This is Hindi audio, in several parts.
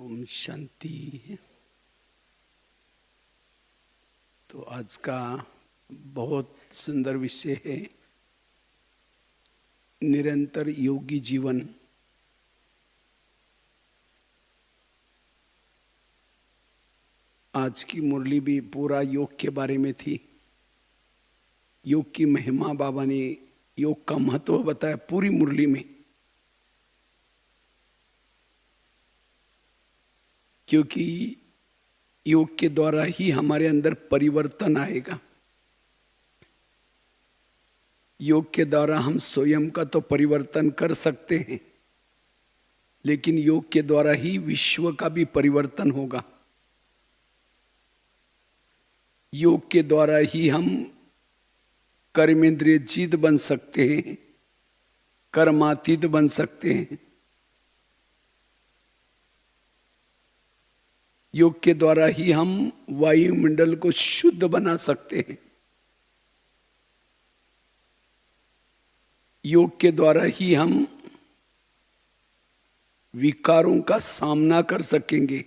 ओम शांति। तो आज का बहुत सुंदर विषय है निरंतर योगी जीवन। आज की मुरली भी पूरा योग के बारे में थी। योग की महिमा बाबा ने योग का महत्व बताया पूरी मुरली में, क्योंकि योग के द्वारा ही हमारे अंदर परिवर्तन आएगा। योग के द्वारा हम स्वयं का तो परिवर्तन कर सकते हैं, लेकिन योग के द्वारा ही विश्व का भी परिवर्तन होगा। योग के द्वारा ही हम कर्मेंद्रिय जीत बन सकते हैं, कर्मातीत बन सकते हैं। योग के द्वारा ही हम वायुमंडल को शुद्ध बना सकते हैं। योग के द्वारा ही हम विकारों का सामना कर सकेंगे,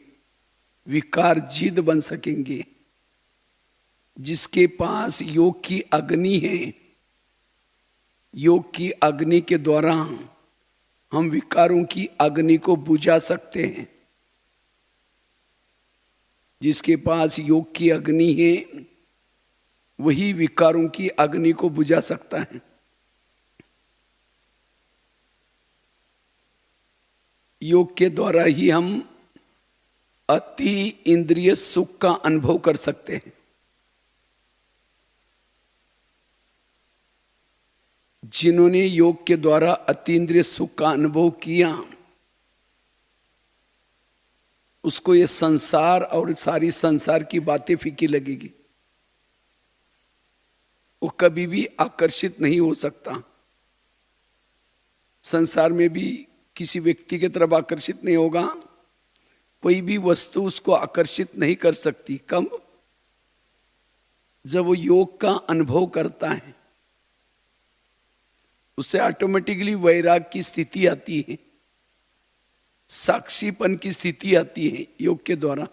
विकार जीत बन सकेंगे। जिसके पास योग की अग्नि है, योग की अग्नि के द्वारा हम विकारों की अग्नि को बुझा सकते हैं। जिसके पास योग की अग्नि है वही विकारों की अग्नि को बुझा सकता है। योग के द्वारा ही हम अति इंद्रिय सुख का अनुभव कर सकते हैं। जिन्होंने योग के द्वारा अतीन्द्रिय सुख का अनुभव किया, उसको ये संसार और सारी संसार की बातें फीकी लगेगी। वो कभी भी आकर्षित नहीं हो सकता। संसार में भी किसी व्यक्ति की तरफ आकर्षित नहीं होगा। कोई भी वस्तु उसको आकर्षित नहीं कर सकती। कब? जब वो योग का अनुभव करता है, उसे ऑटोमेटिकली वैराग की स्थिति आती है, साक्षीपन की स्थिति आती है योग के द्वारा।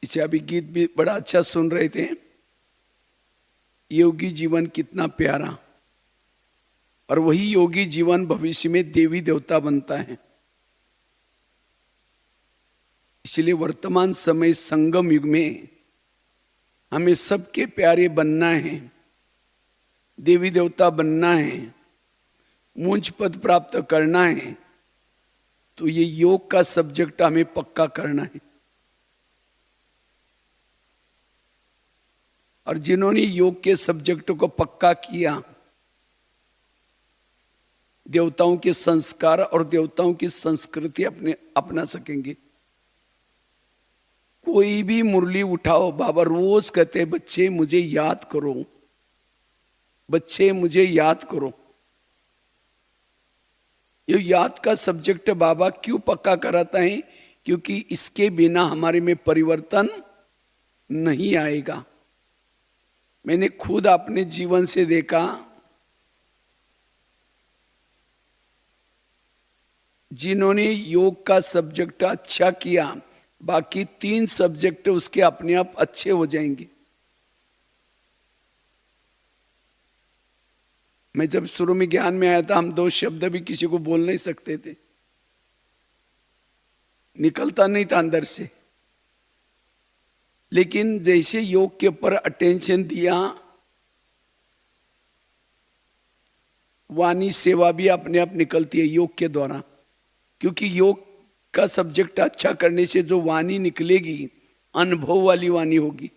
इसे अभी गीत भी बड़ा अच्छा सुन रहे थे, योगी जीवन कितना प्यारा। और वही योगी जीवन भविष्य में देवी देवता बनता है। इसलिए वर्तमान समय संगम युग में हमें सबके प्यारे बनना है, देवी देवता बनना है, मुझ पद प्राप्त करना है। तो ये योग का सब्जेक्ट हमें पक्का करना है। और जिन्होंने योग के सब्जेक्ट को पक्का किया, देवताओं के संस्कार और देवताओं की संस्कृति अपना सकेंगे। कोई भी मुरली उठाओ, बाबा रोज कहते बच्चे मुझे याद करो, बच्चे मुझे याद करो। ये याद का सब्जेक्ट बाबा क्यों पक्का कराता है? क्योंकि इसके बिना हमारे में परिवर्तन नहीं आएगा। मैंने खुद अपने जीवन से देखा, जिन्होंने योग का सब्जेक्ट अच्छा किया, बाकी 3 सब्जेक्ट उसके अपने आप अच्छे हो जाएंगे। मैं जब शुरू में ज्ञान में आया था, हम 2 शब्द भी किसी को बोल नहीं सकते थे, निकलता नहीं था अंदर से। लेकिन जैसे योग के ऊपर अटेंशन दिया, वाणी सेवा भी अपने आप निकलती है योग के द्वारा। क्योंकि योग का सब्जेक्ट अच्छा करने से जो वाणी निकलेगी, अनुभव वाली वाणी होगी।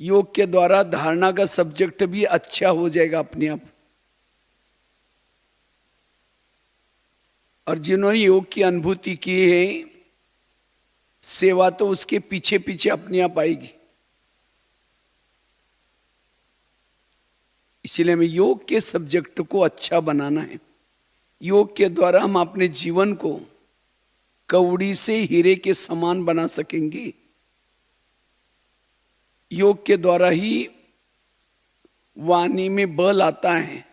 योग के द्वारा धारणा का सब्जेक्ट भी अच्छा हो जाएगा अपने आप। और जिन्होंने योग की अनुभूति की है, सेवा तो उसके पीछे पीछे अपने आप आएगी। इसलिए हमें योग के सब्जेक्ट को अच्छा बनाना है। योग के द्वारा हम अपने जीवन को कौड़ी से हीरे के समान बना सकेंगे। योग के द्वारा ही वाणी में बल आता है,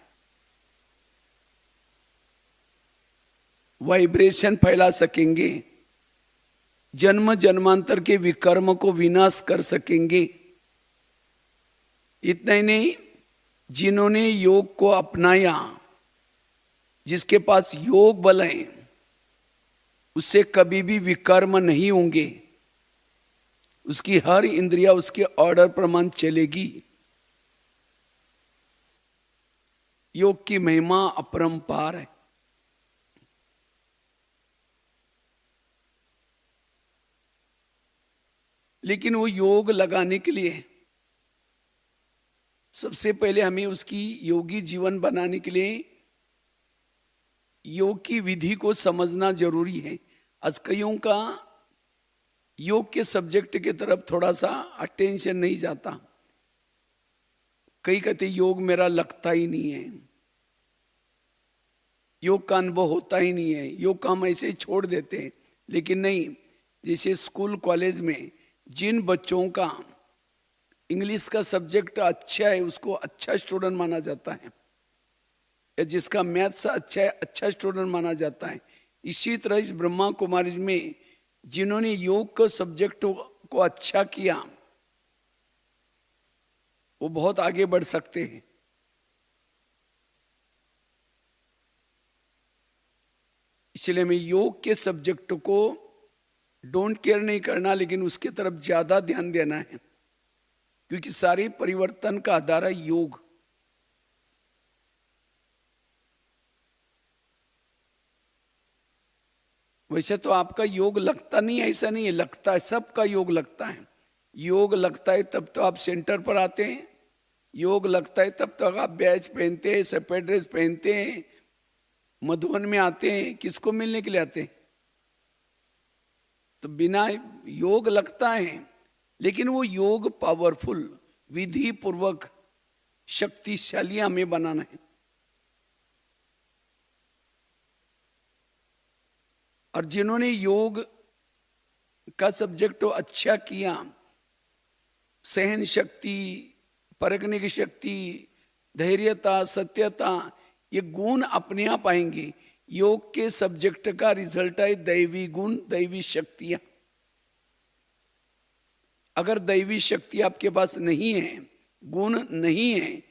वाइब्रेशन फैला सकेंगे, जन्म जन्मांतर के विकर्म को विनाश कर सकेंगे। इतना ही नहीं, जिन्होंने योग को अपनाया, जिसके पास योग बल है, उससे कभी भी विकर्म नहीं होंगे। उसकी हर इंद्रिया उसके ऑर्डर प्रमाण चलेगी। योग की महिमा अपरंपार है। लेकिन वो योग लगाने के लिए सबसे पहले हमें उसकी योगी जीवन बनाने के लिए योग की विधि को समझना जरूरी है। आज कईयों का योग के सब्जेक्ट की तरफ थोड़ा सा अटेंशन नहीं जाता। कई कहते योग मेरा लगता ही नहीं है, योग का अनुभव होता ही नहीं है, योग का हम ऐसे ही छोड़ देते हैं। लेकिन नहीं, जैसे स्कूल कॉलेज में जिन बच्चों का इंग्लिश का सब्जेक्ट अच्छा है उसको अच्छा स्टूडेंट माना जाता है, या जिसका मैथ्स अच्छा है अच्छा स्टूडेंट माना जाता है। इसी तरह इस ब्रह्मा कुमारी में जिन्होंने योग के सब्जेक्ट को अच्छा किया वो बहुत आगे बढ़ सकते हैं। इसलिए हमें योग के सब्जेक्ट को डोंट केयर नहीं करना, लेकिन उसके तरफ ज्यादा ध्यान देना है, क्योंकि सारे परिवर्तन का आधार है योग। वैसे तो आपका योग लगता नहीं है, ऐसा नहीं है, लगता है, सबका योग लगता है। योग लगता है तब तो आप सेंटर पर आते हैं, योग लगता है तब तक आप बैच पहनते हैं, सफेद ड्रेस पहनते हैं, मधुबन में आते हैं। किसको मिलने के लिए आते हैं? तो बिना योग लगता है, लेकिन वो योग पावरफुल, विधि पूर्वक शक्तिशाली हमें बनाना है। और जिन्होंने योग का सब्जेक्ट अच्छा किया, सहन शक्ति, परखने की शक्ति, धैर्यता, सत्यता, ये गुण अपने आप आएंगे। योग के सब्जेक्ट का रिजल्ट है दैवी गुण, दैवी शक्तियां। अगर दैवी शक्ति आपके पास नहीं है, गुण नहीं है,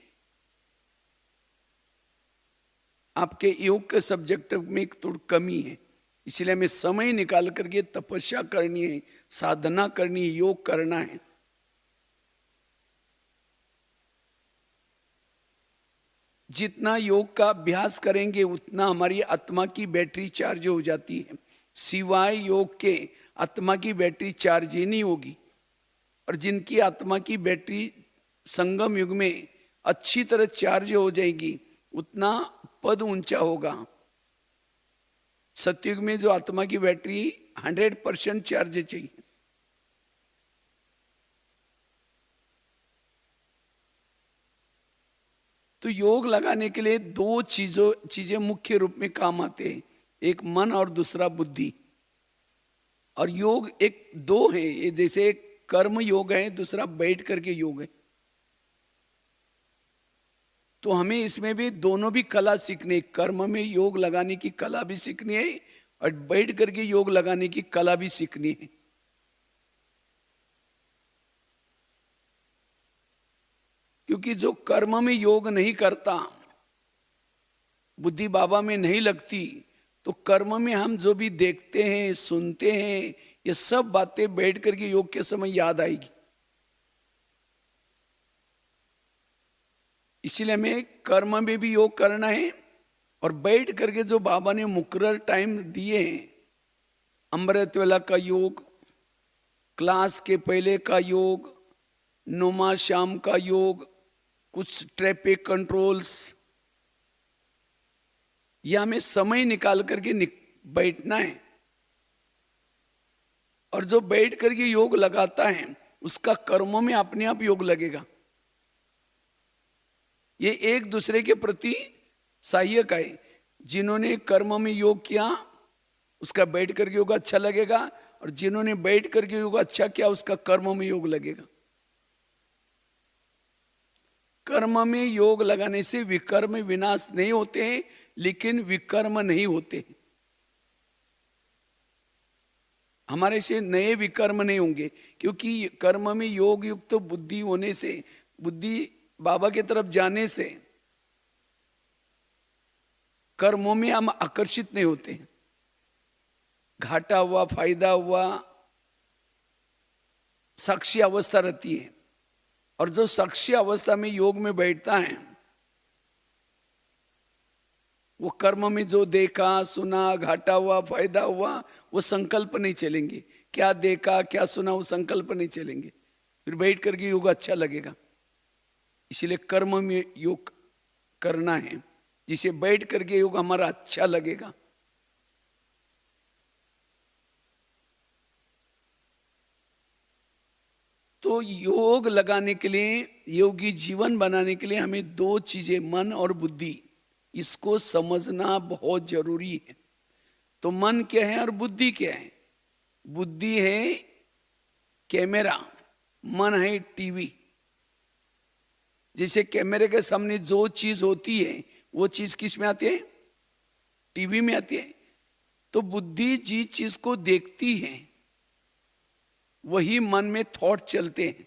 आपके योग के सब्जेक्ट में एक थोड़ी कमी है। इसलिए हमें समय निकाल करके तपस्या करनी है, साधना करनी है, योग करना है। जितना योग का अभ्यास करेंगे उतना हमारी आत्मा की बैटरी चार्ज हो जाती है। सिवाय योग के आत्मा की बैटरी चार्ज ही नहीं होगी। और जिनकी आत्मा की बैटरी संगम युग में अच्छी तरह चार्ज हो जाएगी, उतना पद ऊंचा होगा। सतयुग में जो आत्मा की बैटरी 100% चार्ज चाहिए। तो योग लगाने के लिए दो चीजें मुख्य रूप में काम आते हैं, एक मन और दूसरा बुद्धि। और योग एक दो है, ये जैसे एक कर्म योग है, दूसरा बैठ करके योग है। तो हमें इसमें भी दोनों भी कला सीखनी है। कर्म में योग लगाने की कला भी सीखनी है और बैठ करके योग लगाने की कला भी सीखनी है। क्योंकि जो कर्म में योग नहीं करता, बुद्धि बाबा में नहीं लगती, तो कर्म में हम जो भी देखते हैं, सुनते हैं, ये सब बातें बैठ करके योग के समय याद आएगी। इसलिए हमें कर्म में भी योग करना है और बैठ करके जो बाबा ने मुकर्रर टाइम दिए हैं, अमृत वेला का योग, क्लास के पहले का योग, नुमा शाम का योग, कुछ ट्रैफिक कंट्रोल्स, या हमें समय निकाल करके बैठना है। और जो बैठ करके योग लगाता है उसका कर्मों में अपने आप योग लगेगा। ये एक दूसरे के प्रति सहायक है। जिन्होंने कर्म में योग किया उसका बैठ करके योग अच्छा लगेगा, और जिन्होंने बैठ करके योग अच्छा किया उसका कर्म में योग लगेगा। कर्म में योग लगाने से विकर्म विनाश नहीं होते, लेकिन विकर्म नहीं होते। हमारे से नए विकर्म नहीं होंगे, क्योंकि कर्म में योग युक्त तो बुद्धि होने से, बुद्धि बाबा की तरफ जाने से कर्मों में हम आकर्षित नहीं होते। घाटा हुआ, फायदा हुआ, साक्षी अवस्था रहती है। और जो साक्षी अवस्था में योग में बैठता है, वो कर्म में जो देखा सुना, घाटा हुआ, फायदा हुआ, वो संकल्प नहीं चलेंगे। क्या देखा क्या सुना, वो संकल्प नहीं चलेंगे। फिर बैठ करके योग अच्छा लगेगा। इसीलिए कर्म में योग करना है, जिसे बैठ करके योग हमारा अच्छा लगेगा। तो योग लगाने के लिए, योगी जीवन बनाने के लिए हमें दो चीजें, मन और बुद्धि, इसको समझना बहुत जरूरी है। तो मन क्या है और बुद्धि क्या है? बुद्धि है कैमरा, मन है टीवी। जैसे कैमरे के सामने जो चीज होती है वो चीज किस में आती है? टीवी में आती है। तो बुद्धि जिस चीज को देखती है वही मन में थॉट चलते हैं।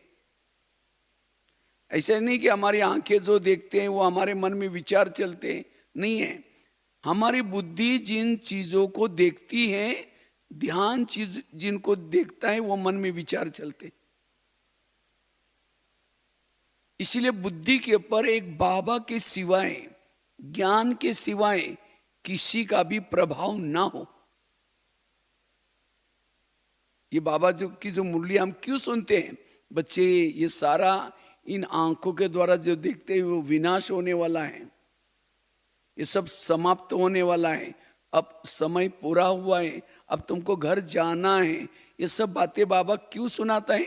ऐसा नहीं कि हमारी आंखें जो देखते हैं वो हमारे मन में विचार चलते हैं, नहीं है। हमारी बुद्धि जिन चीजों को देखती है, ध्यान चीज जिनको देखता है, वो मन में विचार चलते। इसीलिए बुद्धि के ऊपर एक बाबा के सिवाय, ज्ञान के सिवाय किसी का भी प्रभाव ना हो। ये बाबा जो मुरली हम क्यों सुनते हैं? बच्चे, ये सारा इन आंखों के द्वारा जो देखते हैं वो विनाश होने वाला है, ये सब समाप्त होने वाला है, अब समय पूरा हुआ है, अब तुमको घर जाना है। ये सब बातें बाबा क्यों सुनाता है?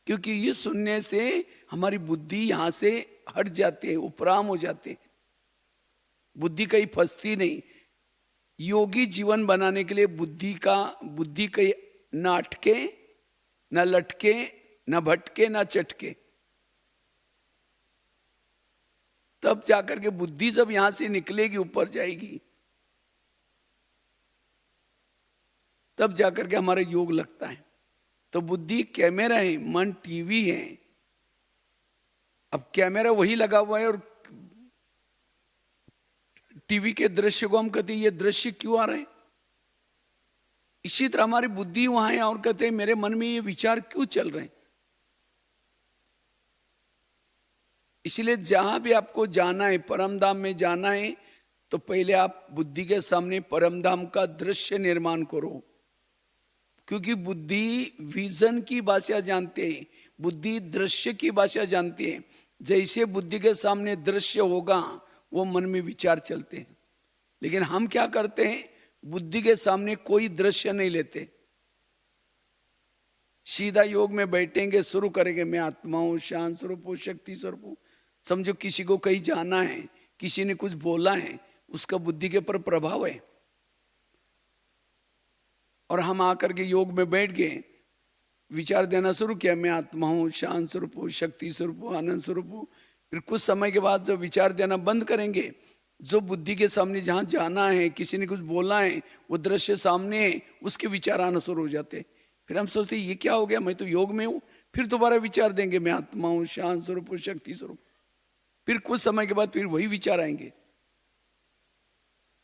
क्योंकि ये सुनने से हमारी बुद्धि यहाँ से हट जाती है, उपराम हो जाते हैं, बुद्धि कहीं फंसती नहीं। योगी जीवन बनाने के लिए बुद्धि कहीं न अटके, न लटके, न भटके, न चटके। तब जाकर के बुद्धि जब यहां से निकलेगी, ऊपर जाएगी, तब जाकर के हमारा योग लगता है। तो बुद्धि कैमरा है, मन टीवी है। अब कैमरा वही लगा हुआ है और टीवी के दृश्य को हम कहते हैं ये दृश्य क्यों आ रहे हैं? इसी तरह हमारी बुद्धि वहां है और कहते हैं मेरे मन में ये विचार क्यों चल रहे हैं? इसलिए जहां भी आपको जाना है, परम धाम में जाना है, तो पहले आप बुद्धि के सामने परम धाम का दृश्य निर्माण करो। क्योंकि बुद्धि विजन की भाषा जानते हैं, बुद्धि दृश्य की भाषा जानती है। जैसे बुद्धि के सामने दृश्य होगा वो मन में विचार चलते हैं। लेकिन हम क्या करते हैं? बुद्धि के सामने कोई दृश्य नहीं लेते, सीधा योग में बैठेंगे, शुरू करेंगे, मैं आत्मा हूं, शांत स्वरूप हूं, शक्ति स्वरूप हूं। समझो किसी को कहीं जाना है, किसी ने कुछ बोला है, उसका बुद्धि के ऊपर प्रभाव है, और हम आकर के योग में बैठ गए, विचार देना शुरू किया, मैं आत्मा हूं, शांत स्वरूप हूं, शक्ति स्वरूप हूं, आनंद स्वरूप हूं। फिर कुछ समय के बाद जब विचार देना बंद करेंगे, जो बुद्धि के सामने जहां जाना है, किसी ने कुछ बोला है, वो दृश्य सामने है, उसके विचार आना शुरू हो जाते। फिर हम सोचते ये क्या हो गया, मैं तो योग में हूं। फिर दोबारा विचार देंगे, मैं आत्मा हूं, शांत स्वरूप हूं, शक्ति स्वरूप। फिर कुछ समय के बाद फिर वही विचार आएंगे।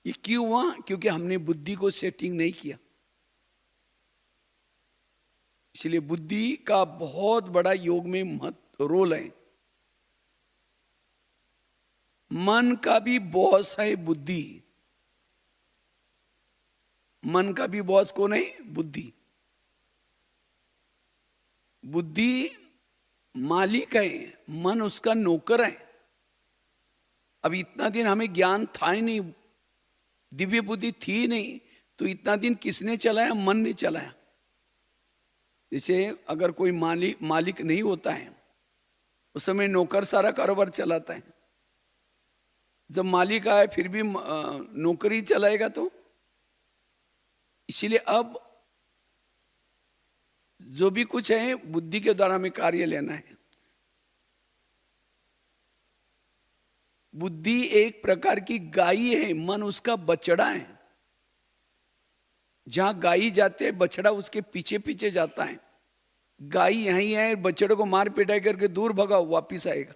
ये क्यों हुआ? क्योंकि हमने बुद्धि को सेटिंग नहीं किया। इसलिए बुद्धि का बहुत बड़ा योग में महत्व रोल है। मन का भी बॉस है बुद्धि। मन का भी बॉस कौन है? बुद्धि। बुद्धि मालिक है, मन उसका नौकर है। अब इतना दिन हमें ज्ञान था ही नहीं, दिव्य बुद्धि थी नहीं, तो इतना दिन किसने चलाया? मन ने चलाया। जैसे अगर कोई मालिक नहीं होता है, उस समय नौकर सारा कारोबार चलाता है। जब मालिक आए फिर भी नौकरी चलाएगा। तो इसीलिए अब जो भी कुछ है बुद्धि के द्वारा हमें कार्य लेना है। बुद्धि एक प्रकार की गाय है, मन उसका बछड़ा है। जहां गाय जाते है बछड़ा उसके पीछे पीछे जाता है। गाय यहीं है, बछड़े को मार पिटाई करके दूर भगाओ, वापिस आएगा।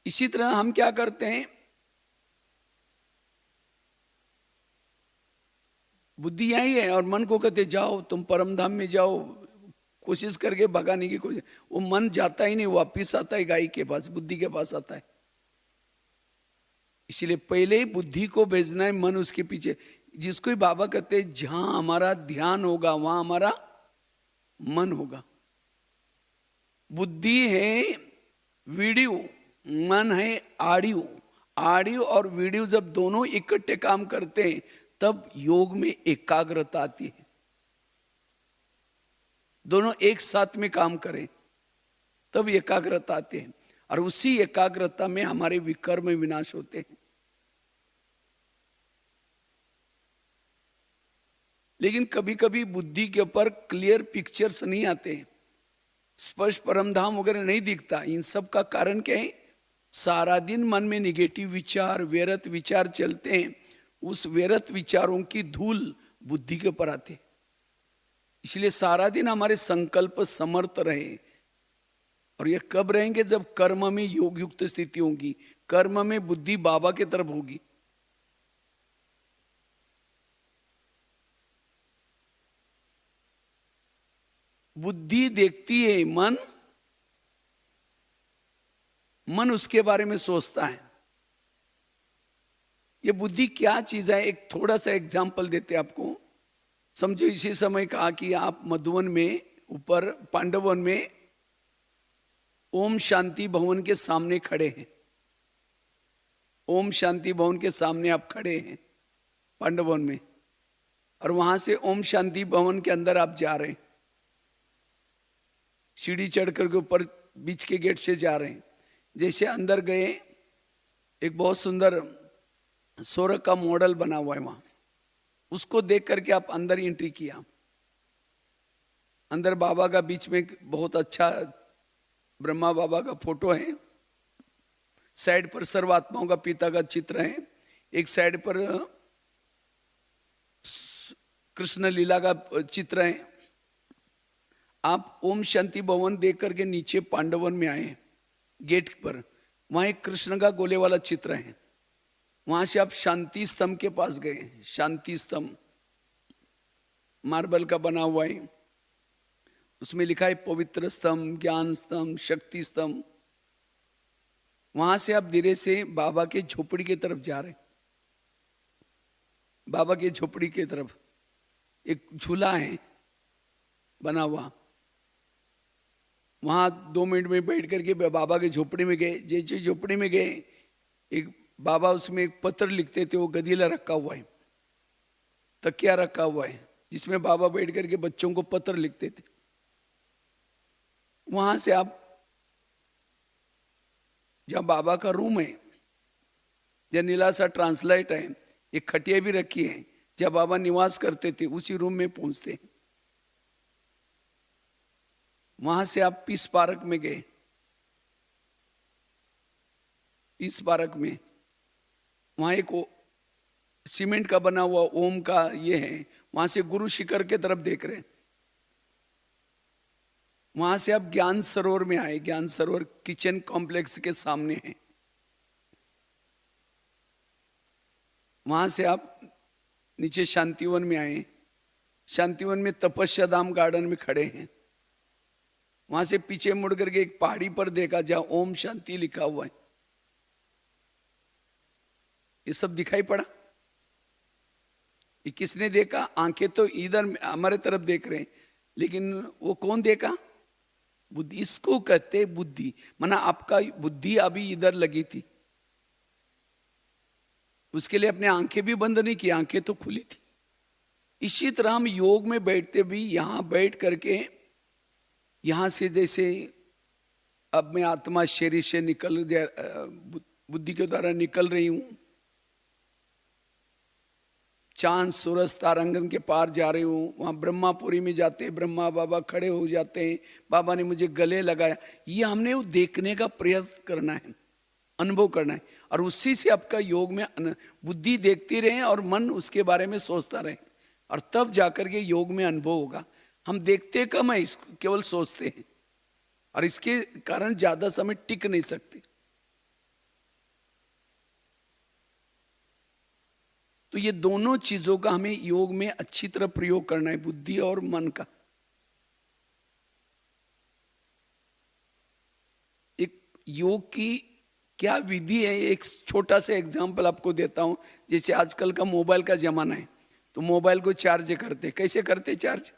इसी तरह हम क्या करते हैं, बुद्धि यही है और मन को कहते जाओ तुम परम धाम में जाओ, कोशिश करके भगाने की कोशिश, वो मन जाता ही नहीं, वापिस आता है गाय के पास, बुद्धि के पास आता है। इसलिए पहले ही बुद्धि को भेजना है, मन उसके पीछे। जिसको ही बाबा कहते हैं जहां हमारा ध्यान होगा वहां हमारा मन होगा। बुद्धि है वीडियो, मन है ऑडियो। ऑडियो और वीडियो जब दोनों इकट्ठे काम करते हैं तब योग में एकाग्रता आती है। दोनों एक साथ में काम करें तब एकाग्रता आती है, और उसी एकाग्रता में हमारे विकर्म विनाश होते हैं। लेकिन कभी कभी बुद्धि के ऊपर क्लियर पिक्चर्स नहीं आते, स्पष्ट परमधाम वगैरह नहीं दिखता। इन सब का कारण क्या है, सारा दिन मन में निगेटिव विचार, व्यर्थ विचार चलते हैं। उस व्यर्थ विचारों की धूल बुद्धि के ऊपर आते। इसलिए सारा दिन हमारे संकल्प समर्थ रहे, और ये कब रहेंगे, जब कर्म में योग युक्त स्थिति होगी, कर्म में बुद्धि बाबा की तरफ होगी। बुद्धि देखती है, मन उसके बारे में सोचता है। ये बुद्धि क्या चीज है, एक थोड़ा सा एग्जाम्पल देते आपको समझो। इसी समय कहा कि आप मधुवन में ऊपर पांडवन में ओम शांति भवन के सामने खड़े हैं। ओम शांति भवन के सामने आप खड़े हैं पांडवन में, और वहां से ओम शांति भवन के अंदर आप जा रहे हैं। सीढ़ी चढ़कर के ऊपर बीच के गेट से जा रहे हैं। जैसे अंदर गए, एक बहुत सुंदर सोर का मॉडल बना हुआ है वहां, उसको देख करके आप अंदर एंट्री किया। अंदर बाबा का बीच में एक बहुत अच्छा ब्रह्मा बाबा का फोटो है, साइड पर सर्वात्माओं का पिता का चित्र है, एक साइड पर कृष्ण लीला का चित्र है। आप ओम शांति भवन देख करके नीचे पांडवन में आए, गेट पर वहां एक कृष्ण का गोले वाला चित्र है। वहां से आप शांति स्तंभ के पास गए। शांति स्तंभ मार्बल का बना हुआ है, उसमें लिखा है पवित्र स्तंभ, ज्ञान स्तंभ, शक्ति स्तंभ। वहां से आप धीरे से बाबा के झोपड़ी की तरफ जा रहे। बाबा के झोपड़ी की तरफ एक झूला है बना हुआ, वहां 2 मिनट में बैठ करके बाबा के झोपड़ी में गए। जैसे झोपड़ी में गए, एक बाबा उसमें एक पत्र लिखते थे, वो गदीला रखा हुआ है, तकिया रखा हुआ है, जिसमें बाबा बैठ करके बच्चों को पत्र लिखते थे। वहां से आप जहां बाबा का रूम है, जहां नीला सा ट्रांसलाइट है, एक खटिया भी रखी है, जहां बाबा निवास करते थे, उसी रूम में पहुंचते। वहां से आप पीस पार्क में गए। पीस पार्क में वहां एक सीमेंट का बना हुआ ओम का ये है, वहां से गुरु शिखर के तरफ देख रहे। वहां से आप ज्ञान सरोवर में आए। ज्ञान सरोवर किचन कॉम्प्लेक्स के सामने है। वहां से आप नीचे शांतिवन में आए। शांतिवन में तपस्या धाम गार्डन में खड़े हैं। वहां से पीछे मुड़ करके एक पहाड़ी पर देखा जहां ओम शांति लिखा हुआ है। ये सब दिखाई पड़ा। ये किसने देखा? आंखें तो इधर हमारे तरफ देख रहे हैं, लेकिन वो कौन देखा? बुद्धि। इसको कहते बुद्धि, माना आपका बुद्धि अभी इधर लगी थी, उसके लिए अपने आंखें भी बंद नहीं की, आंखें तो खुली थी। इसी तरह हम योग में बैठते भी यहां बैठ करके, यहां से जैसे अब मैं आत्मा शरीर से निकल बुद्धि के द्वारा निकल रही हूं, चांद सूरज तारांगन के पार जा रही हूँ। वहाँ ब्रह्मापुरी में जाते ब्रह्मा बाबा खड़े हो जाते हैं, बाबा ने मुझे गले लगाया। ये हमने वो देखने का प्रयास करना है। अनुभव करना है। और उसी से आपका योग में बुद्धि देखती रहे और मन उसके बारे में सोचता रहे, और तब जाकर के योग में अनुभव होगा। हम देखते कम है, इसको केवल सोचते हैं, और इसके कारण ज्यादा समय टिक नहीं सकते। तो ये दोनों चीजों का हमें योग में अच्छी तरह प्रयोग करना है, बुद्धि और मन का। एक योग की क्या विधि है, एक छोटा सा एग्जांपल आपको देता हूं। जैसे आजकल का मोबाइल का जमाना है, तो मोबाइल को चार्ज करते, कैसे करते चार्ज?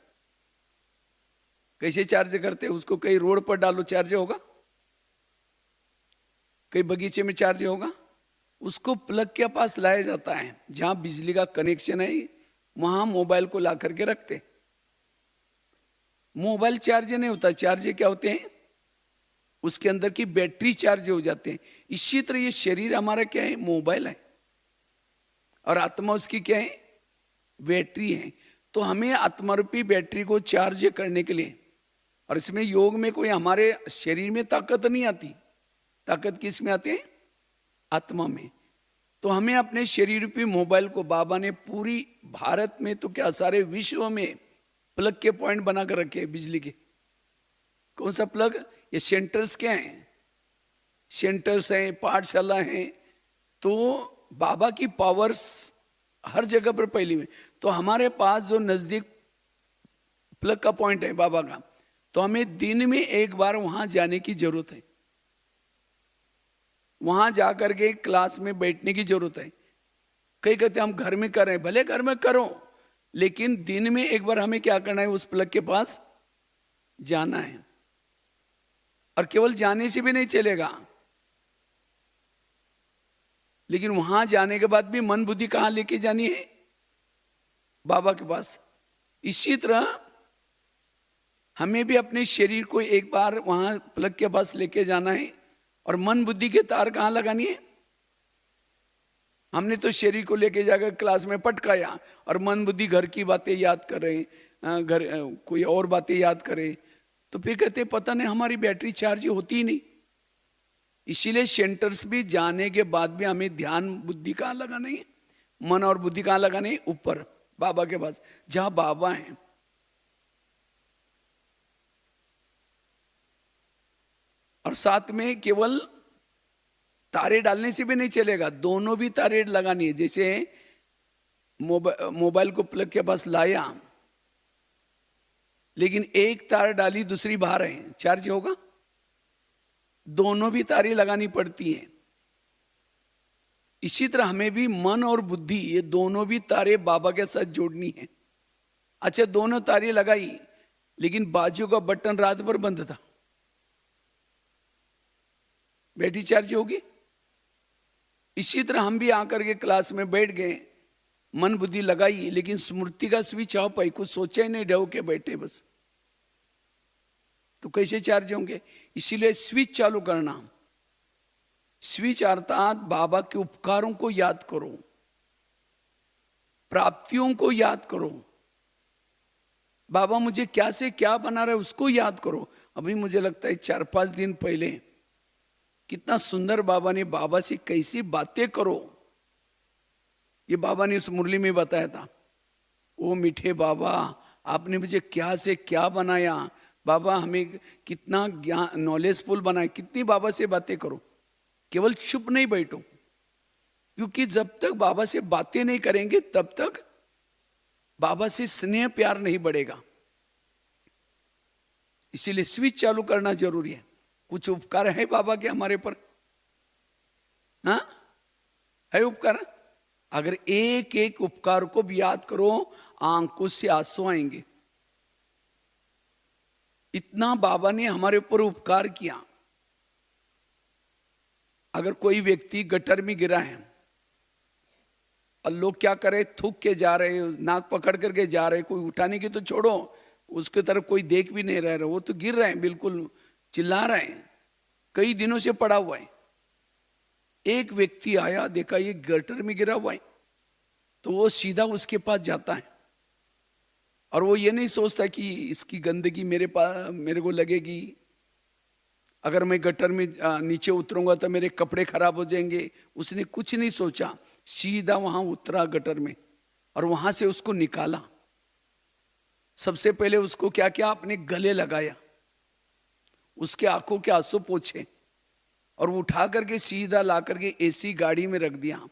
कैसे चार्ज करते? उसको कहीं रोड पर डालो चार्ज होगा, कहीं बगीचे में चार्ज होगा? उसको प्लग के पास लाया जाता है, जहां बिजली का कनेक्शन है वहां मोबाइल को ला करके रखते। मोबाइल चार्ज नहीं होता, चार्ज क्या होते हैं? उसके अंदर की बैटरी चार्ज हो जाते हैं। इसी तरह ये शरीर हमारा क्या है? मोबाइल है, और आत्मा उसकी क्या है? बैटरी है। तो हमें आत्मारूपी बैटरी को चार्ज करने के लिए, और इसमें योग में कोई हमारे शरीर में ताकत नहीं आती, ताकत किस में आती है? आत्मा में। तो हमें अपने शरीर रूपी मोबाइल को बाबा ने पूरी भारत में तो क्या सारे विश्व में प्लग के पॉइंट बनाकर रखे हैं बिजली के। कौन सा प्लग? ये सेंटर्स क्या हैं? सेंटर्स हैं, पाठशाला हैं। तो बाबा की पावर्स हर जगह पर पहली में। तो हमारे पास जो नजदीक प्लग का पॉइंट है बाबा का, तो हमें दिन में एक बार वहां जाने की जरूरत है। वहां जाकर के क्लास में बैठने की जरूरत है। कई कहते हम घर में कर रहे हैं, भले घर में करो, लेकिन दिन में एक बार हमें क्या करना है? उस प्लग के पास जाना है। और केवल जाने से भी नहीं चलेगा, लेकिन वहां जाने के बाद भी मन बुद्धि कहां लेके जानी है? बाबा के पास। इसी तरह हमें भी अपने शरीर को एक बार वहां प्लग के पास लेके जाना है, और मन बुद्धि के तार कहां लगानी है? हमने तो शरीर को लेके जाकर क्लास में पटकाया, और मन बुद्धि घर की बातें याद कर रहे हैं, घर कोई और बातें याद करे, तो फिर कहते पता नहीं हमारी बैटरी चार्ज होती ही नहीं। इसीलिए सेंटर्स भी जाने के बाद भी हमें ध्यान बुद्धि कहां लगाना है? मन और बुद्धि कहां लगानी है? ऊपर बाबा के पास, जहां बाबा है। और साथ में केवल तारे डालने से भी नहीं चलेगा, दोनों भी तारे लगानी है। जैसे मोबाइल को प्लग के पास लाया, लेकिन एक तार डाली, दूसरी बाहर है, चार्ज होगा? दोनों भी तारे लगानी पड़ती हैं। इसी तरह हमें भी मन और बुद्धि, ये दोनों भी तारे बाबा के साथ जोड़नी है। अच्छा, दोनों तारे लगाई, लेकिन बाजू का बटन रात भर बंद था, बैटरी चार्ज होगी? इसी तरह हम भी आकर के क्लास में बैठ गए, मन बुद्धि लगाई, लेकिन स्मृति का स्विच ऑफ है, कुछ सोचा ही नहीं, डर के बैठे बस, तो कैसे चार्ज होंगे? इसीलिए स्विच चालू करना। स्विच अर्थात बाबा के उपकारों को याद करो, प्राप्तियों को याद करो। बाबा मुझे क्या से क्या बना रहा है उसको याद करो। अभी मुझे लगता है 4-5 दिन पहले कितना सुंदर बाबा ने, बाबा से कैसी बातें करो, ये बाबा ने उस मुरली में बताया था। ओ मीठे बाबा, आपने मुझे क्या से क्या बनाया, बाबा हमें कितना ज्ञान नॉलेजफुल बनाया। कितनी बाबा से बातें करो, केवल चुप नहीं बैठो, क्योंकि जब तक बाबा से बातें नहीं करेंगे तब तक बाबा से स्नेह प्यार नहीं बढ़ेगा। इसीलिए स्विच चालू करना जरूरी है। कुछ उपकार है बाबा के हमारे पर, हाँ है उपकार। अगर एक एक उपकार को भी याद करो, आंखों से आंसू आएंगे। इतना बाबा ने हमारे ऊपर उपकार किया। अगर कोई व्यक्ति गटर में गिरा है और लोग क्या करे, थूक के जा रहे, नाक पकड़ करके जा रहे, कोई उठाने की तो छोड़ो, उसके तरफ कोई देख भी नहीं रहा, वो तो गिर रहे हैं, बिल्कुल चिल्ला रहे हैं, कई दिनों से पड़ा हुआ है। एक व्यक्ति आया, देखा ये गटर में गिरा हुआ है, तो वो सीधा उसके पास जाता है, और वो ये नहीं सोचता कि इसकी गंदगी मेरे को लगेगी, अगर मैं गटर में नीचे उतरूंगा तो मेरे कपड़े खराब हो जाएंगे। उसने कुछ नहीं सोचा, सीधा वहां उतरा गटर में और वहां से उसको निकाला। सबसे पहले उसको क्या किया, अपने गले लगाया, उसके आंखों के आंसू पोंछे और उठा करके सीधा ला करके एसी गाड़ी में रख दिया।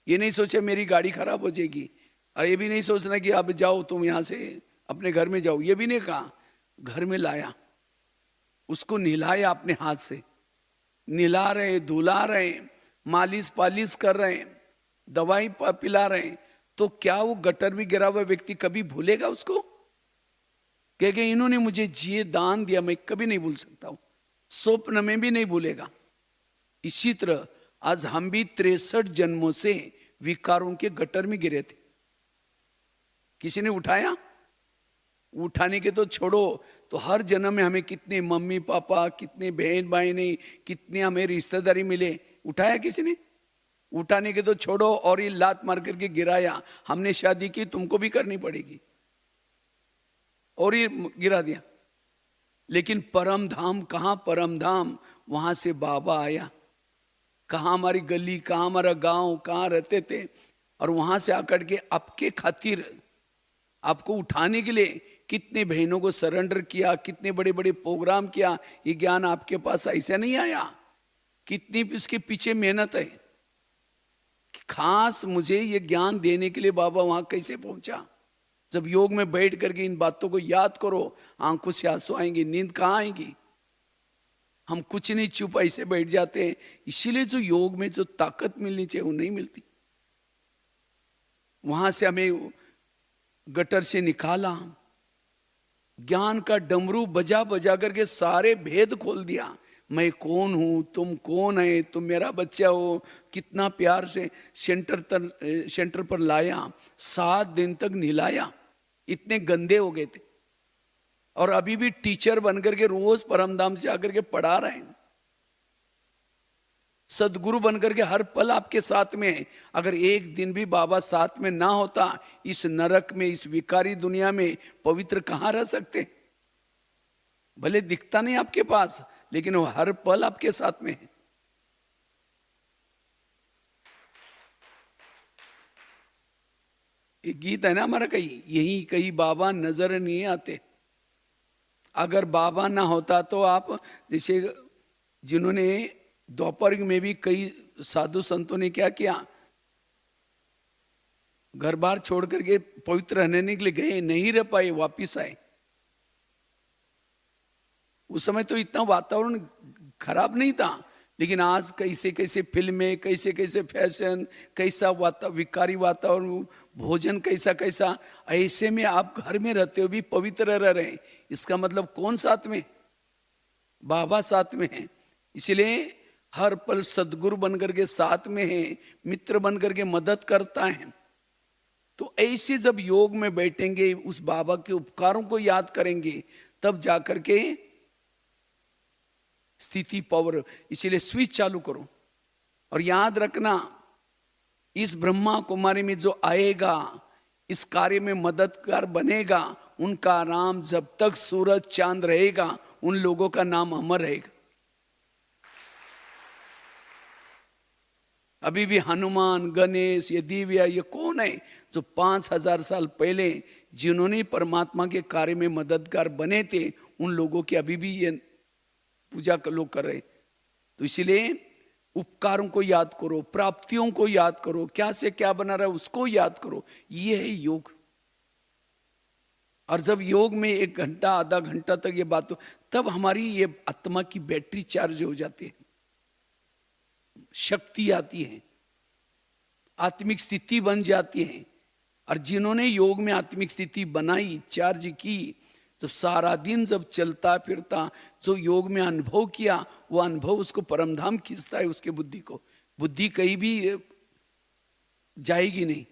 ये नहीं सोचा मेरी गाड़ी खराब हो जाएगी, और ये भी नहीं सोचना कि अब जाओ तुम यहां से अपने घर में जाओ, ये भी नहीं कहा। घर में लाया, उसको नहलाया अपने हाथ से, नहला रहे, धुला रहे, मालिश पालिश कर रहे, दवाई पिला रहे। तो क्या वो गटर में गिरा हुआ व्यक्ति कभी भूलेगा उसको? कहेगा इन्होंने मुझे जिए दान दिया, मैं कभी नहीं भूल सकता हूं, स्वप्न में भी नहीं भूलेगा। इसी तरह आज हम भी 63 जन्मों से विकारों के गटर में गिरे थे। किसी ने उठाया? उठाने के तो छोड़ो, तो हर जन्म में हमें कितने मम्मी पापा, कितने बहन भाई, कितने हमें रिश्तेदारी मिले, उठाया किसी ने? उठाने के तो छोड़ो, और ये लात मार करके गिराया, हमने शादी की तुमको भी करनी पड़ेगी, और ये गिरा दिया। लेकिन परम धाम, कहाँ परम धाम? वहां से बाबा आया। कहाँ हमारी गली, कहाँ हमारा गांव, कहाँ रहते थे, और वहां से आकर के आपके खातिर, आपको उठाने के लिए कितने बहनों को सरेंडर किया, कितने बड़े बड़े प्रोग्राम किया। ये ज्ञान आपके पास ऐसा नहीं आया, कितनी उसके पीछे मेहनत है। खास मुझे ये ज्ञान देने के लिए बाबा वहां कैसे पहुंचा। जब योग में बैठ करके इन बातों को याद करो, आंखों से आंसू आएंगे, नींद कहाँ आएगी? हम कुछ नहीं, चुप ऐसे बैठ जाते हैं। इसीलिए जो योग में जो ताकत मिलनी चाहिए वो नहीं मिलती। वहां से हमें गटर से निकाला, ज्ञान का डमरू बजा बजा करके सारे भेद खोल दिया। मैं कौन हूं, तुम कौन है, तुम मेरा बच्चा हो। कितना प्यार से सेंटर पर लाया, 7 दिन तक नहलाया, इतने गंदे हो गए थे। और अभी भी टीचर बनकर के रोज परमधाम से आकर के पढ़ा रहे हैं। सदगुरु बनकर के हर पल आपके साथ में है। अगर एक दिन भी बाबा साथ में ना होता, इस नरक में, इस विकारी दुनिया में पवित्र कहां रह सकते? भले दिखता नहीं आपके पास, लेकिन वो हर पल आपके साथ में है। एक गीत है ना हमारा, कहीं यही कहीं बाबा नजर नहीं आते। अगर बाबा ना होता तो आप, जैसे जिन्होंने द्वापर में भी कई साधु संतों ने क्या किया, घर बार छोड़ करके पवित्र रहने के लिए गए, नहीं रह पाए, वापिस आए। उस समय तो इतना वातावरण खराब नहीं था, लेकिन आज कैसे कैसे फिल्में, कैसे कैसे फैशन, कैसा विकारी वातावरण, भोजन कैसा कैसा। ऐसे में आप घर में रहते हो भी पवित्र रह रहे हैं, इसका मतलब कौन साथ में? बाबा साथ में है। इसलिए हर पल सदगुरु बनकर के साथ में है, मित्र बनकर के मदद करता है। तो ऐसे जब योग में बैठेंगे, उस बाबा के उपकारों को याद करेंगे, तब जाकर के स्थिति पावर। इसीलिए स्विच चालू करो और याद रखना, इस ब्रह्मा कुमारी में जो आएगा, इस कार्य में मददगार बनेगा, उनका नाम जब तक सूरज चांद रहेगा, उन लोगों का नाम अमर रहेगा। अभी भी हनुमान, गणेश, ये दिव्या, ये कौन है जो 5000 साल पहले जिन्होंने परमात्मा के कार्य में मददगार बने थे, उन लोगों की अभी भी ये पूजा लोग कर रहे। तो इसीलिए उपकारों को याद करो, प्राप्तियों को याद करो, क्या से क्या बना रहा है उसको याद करो। ये है योग। और जब योग में 1 घंटा आधा घंटा तक ये बात हो, तब हमारी ये आत्मा की बैटरी चार्ज हो जाती है, शक्ति आती है, आत्मिक स्थिति बन जाती है। और जिन्होंने योग में आत्मिक स्थिति बनाई, चार्ज की, जब सारा दिन जब चलता फिरता जो योग में अनुभव किया, वो अनुभव उसको परमधाम खींचता है, उसके बुद्धि को। बुद्धि कहीं भी जाएगी नहीं।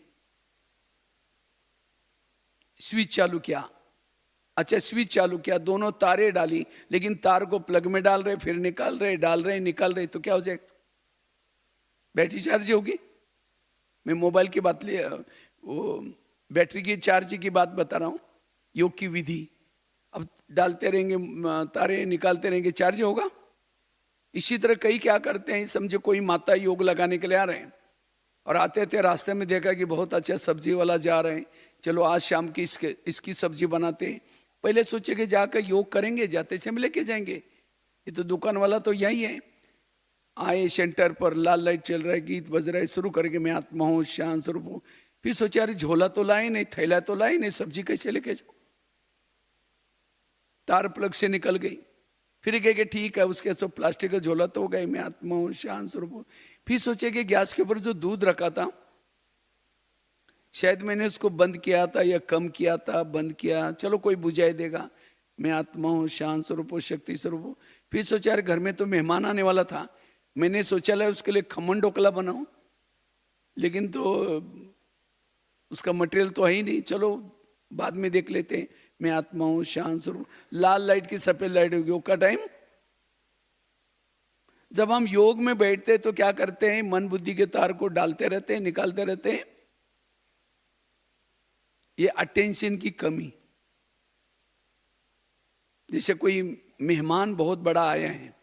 स्विच चालू किया, अच्छा स्विच चालू किया, दोनों तारे डाली, लेकिन तार को प्लग में डाल रहे, फिर निकाल रहे, डाल रहे, निकाल रहे, तो क्या हो जाएगा? बैटरी चार्ज होगी। मैं मोबाइल की बात ले, वो बैटरी की चार्ज की बात बता रहा हूं, योग की विधि। अब डालते रहेंगे तारे, निकालते रहेंगे, चार्ज होगा? इसी तरह कई क्या करते हैं, समझे कोई माता योग लगाने के लिए आ रहे हैं और आते थे रास्ते में देखा कि बहुत अच्छा सब्जी वाला जा रहे हैं, चलो आज शाम की इसकी सब्जी बनाते हैं। पहले सोचे कि जाकर योग करेंगे, जाते समय लेके जाएंगे, ये तो दुकान वाला तो यही है। आए सेंटर पर, लाल लाइट चल रहा है, गीत बज रहा है, शुरू करके मैं आत्मा हूँ, शांत स्वरूप हूँ। फिर सोचे अरे झोला तो लाए नहीं, थैला तो लाए नहीं, सब्जी कैसे लेके जाओ। तार प्लग से निकल गई। फिर कहे कि ठीक है, उसके सब प्लास्टिक का झोला तो हो गए, मैं आत्मा हूँ, शांत स्वरूप हूँ। फिर सोचे कि गैस के ऊपर जो दूध रखा था शायद मैंने उसको बंद किया था या कम किया था, बंद किया, चलो कोई बुझाई देगा, मैं आत्मा हूँ, शांत स्वरूप हूँ, शक्ति स्वरूप हूँ। फिर सोचा यार घर में तो मेहमान आने वाला था, मैंने सोचा है उसके लिए खमन ढोकला बनाऊं, लेकिन तो उसका मटेरियल तो है ही नहीं, चलो बाद में देख लेते हैं, मैं आत्मा हूं, शांत स्वरूप। लाल लाइट की सफेद लाइट होगी, योग का टाइम। जब हम योग में बैठते हैं तो क्या करते हैं, मन बुद्धि के तार को डालते रहते हैं, निकालते रहते हैं। ये अटेंशन की कमी। जैसे कोई मेहमान बहुत बड़ा आया है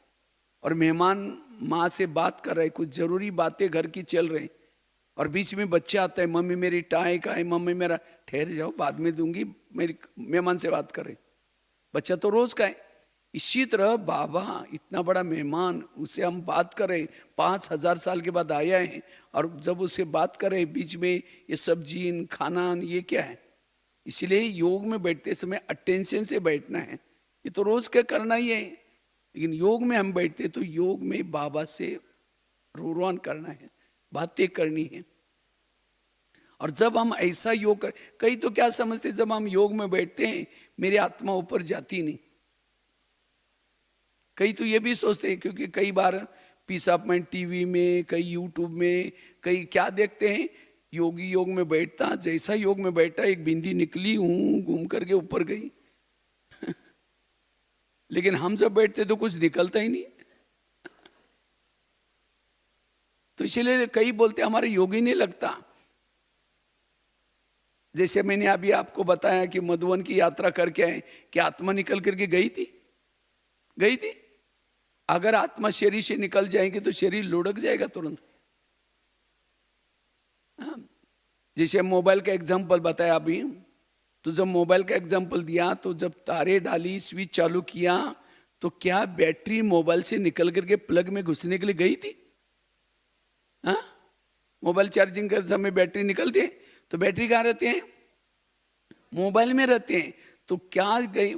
और मेहमान माँ से बात कर रहे हैं, कुछ जरूरी बातें घर की चल रही, और बीच में बच्चे आता है, मम्मी मेरी टाई का है, मम्मी मेरा, ठहर जाओ बाद में दूंगी, मेरी मेहमान से बात करे। बच्चा तो रोज का है। इसी तरह बाबा इतना बड़ा मेहमान, उससे हम बात करें, 5000 साल के बाद आया है, और जब उससे बात करें बीच में ये सब्जी खाना, ये क्या है। इसीलिए योग में बैठते समय अटेंशन से बैठना है। ये तो रोज का करना ही है, लेकिन योग में हम बैठते तो योग में बाबा से रोरान करना है, बातें करनी है। और जब हम ऐसा योग कर, कई तो क्या समझते, जब हम योग में बैठते हैं मेरी आत्मा ऊपर जाती नहीं। कई तो ये भी सोचते हैं, क्योंकि कई बार पीस ऑफ माइंड टीवी में, कई यूट्यूब में, कई क्या देखते हैं, योगी योग में बैठता, जैसा योग में बैठा एक बिंदी निकली हूं घूम करके ऊपर गई। लेकिन हम जब बैठते तो कुछ निकलता ही नहीं। तो इसलिए कई बोलते हमारे योग ही नहीं लगता। जैसे मैंने अभी आपको बताया कि मधुवन की यात्रा करके आए, कि आत्मा निकल करके गई थी, गई थी। अगर आत्मा शरीर से निकल जाएगी तो शरीर लुढ़क जाएगा तुरंत। जैसे मोबाइल का एग्जांपल बताया अभी, तो जब मोबाइल का एग्जांपल दिया, तो जब तारे डाली, स्विच चालू किया, तो क्या बैटरी मोबाइल से निकल करके प्लग में घुसने के लिए गई थी? हाँ, मोबाइल चार्जिंग करते समय बैटरी निकलती है, तो बैटरी कहाँ रहते हैं? मोबाइल में रहते हैं। तो क्या गई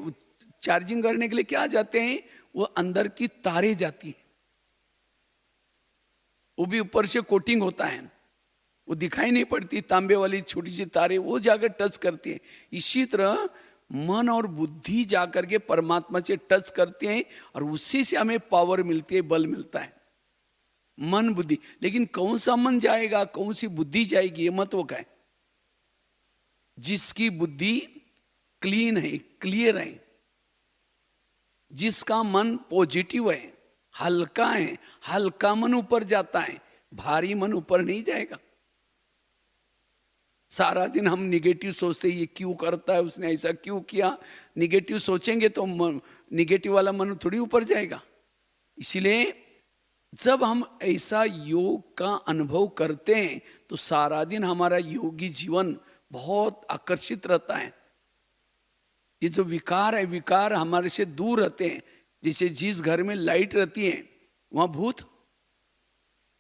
चार्जिंग करने के लिए, क्या जाते हैं? वो अंदर की तारे जाती है, वो भी ऊपर से कोटिंग होता है, वो दिखाई नहीं पड़ती, तांबे वाली छोटी सी तारे, वो जाकर टच करती है। इसी तरह मन और बुद्धि जाकर के परमात्मा से टच करते हैं, और उसी से हमें पावर मिलती है, बल मिलता है। मन बुद्धि, लेकिन कौन सा मन जाएगा, कौन सी बुद्धि जाएगी, ये महत्व का है। जिसकी बुद्धि क्लीन है, क्लियर है, जिसका मन पॉजिटिव है, हल्का है, हल्का मन ऊपर जाता है, भारी मन ऊपर नहीं जाएगा। सारा दिन हम निगेटिव सोचते, ये क्यों करता है, उसने ऐसा क्यों किया, निगेटिव सोचेंगे तो निगेटिव वाला मन थोड़ी ऊपर जाएगा। इसीलिए जब हम ऐसा योग का अनुभव करते हैं तो सारा दिन हमारा योगी जीवन बहुत आकर्षित रहता है। ये जो विकार है, विकार हमारे से दूर रहते हैं। जैसे जिस घर में लाइट रहती है वहां भूत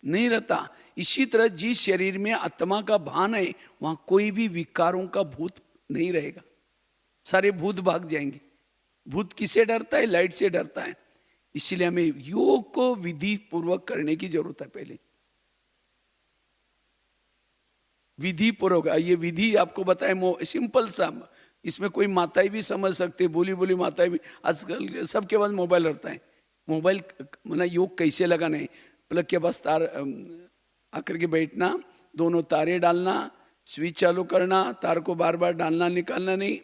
नहीं रहता, इसी तरह जिस शरीर में आत्मा का भान है वहां कोई भी विकारों का भूत नहीं रहेगा, सारे भूत भाग जाएंगे। भूत किससे डरता है? लाइट से डरता है। इसीलिए हमें योग को विधि पूर्वक करने की जरूरत है। पहले विधि पूर्वक, ये विधि आपको बताए सिंपल सा, इसमें कोई माताएं भी समझ सकते, बोली बोली माताएं भी। आजकल सबके पास मोबाइल रहता है। मोबाइल माना योग कैसे लगाना है, प्लग के पास तार आकर के बैठना, दोनों तारे डालना, स्विच चालू करना, तार को बार बार डालना निकालना नहीं,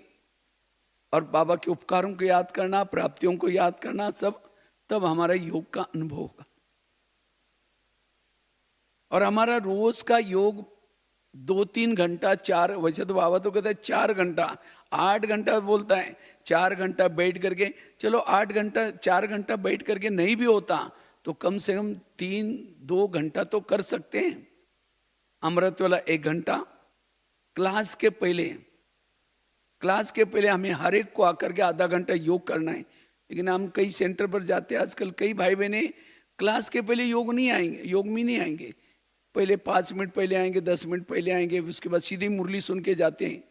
और बाबा के उपकारों को याद करना, प्राप्तियों को याद करना, सब, तब हमारा योग का अनुभव होगा। और हमारा रोज का योग 2-3 घंटा, 4, वैसे तो बाबा तो कहता है 4 घंटा, 8 घंटा बोलता है, 4 घंटा बैठ करके, चलो 8 घंटा 4 घंटा बैठ करके नहीं भी होता तो कम से कम 3-2 घंटा तो कर सकते हैं। अमृत वाला 1 घंटा क्लास के पहले हमें हर एक को आकर के आधा घंटा योग करना है। लेकिन हम कई सेंटर पर जाते हैं आजकल, कई भाई बहने क्लास के पहले योग में नहीं आएंगे। पहले 5 मिनट पहले आएंगे, 10 मिनट पहले आएंगे, उसके बाद सीधी मुरली सुन के जाते हैं।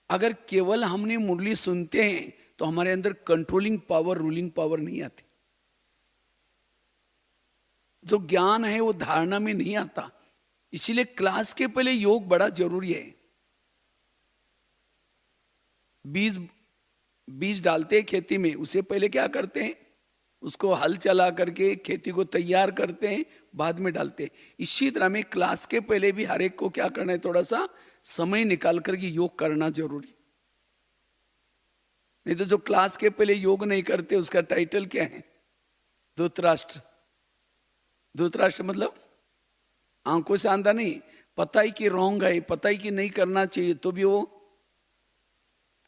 अगर केवल हमने मुरली सुनते हैं तो हमारे अंदर कंट्रोलिंग पावर, रूलिंग पावर नहीं आती। जो ज्ञान है वो धारणा में नहीं आता। इसीलिए क्लास के पहले योग बड़ा जरूरी है। बीज डालते हैं खेती में, उसे पहले क्या करते हैं, उसको हल चला करके खेती को तैयार करते हैं, बाद में डालते हैं। इसी तरह में क्लास के पहले भी हर एक को क्या करना है, थोड़ा सा समय निकाल करके योग करना जरूरी। नहीं तो जो क्लास के पहले योग नहीं करते उसका टाइटल क्या है, धृतराष्ट्र। धृतराष्ट्र मतलब आंखों से अंधा नहीं, पता ही कि रॉन्ग है, पता ही कि नहीं करना चाहिए, तो भी वो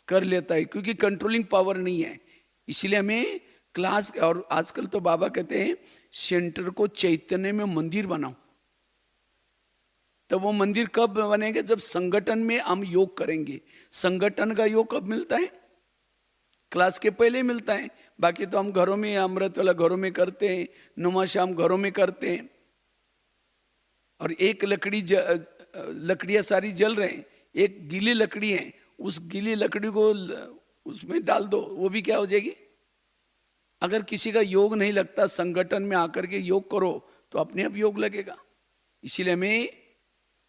कर लेता है, क्योंकि कंट्रोलिंग पावर नहीं है। इसलिए हमें क्लास, और आजकल तो बाबा कहते हैं सेंटर को चैतन्य में मंदिर बनाओ। तो वो मंदिर कब बनेगा, जब संगठन में हम योग करेंगे। संगठन का योग कब मिलता है, क्लास के पहले मिलता है। बाकी तो हम घरों में, अमृत वाला घरों में करते हैं, नुमा शाम घरों में करते हैं। और एक लकड़ियां सारी जल रहे हैं, एक गीली लकड़ी है, उस गीली लकड़ी को उसमें डाल दो, वो भी क्या हो जाएगी। अगर किसी का योग नहीं लगता, संगठन में आकर के योग करो तो अपने आप योग लगेगा। इसीलिए हमें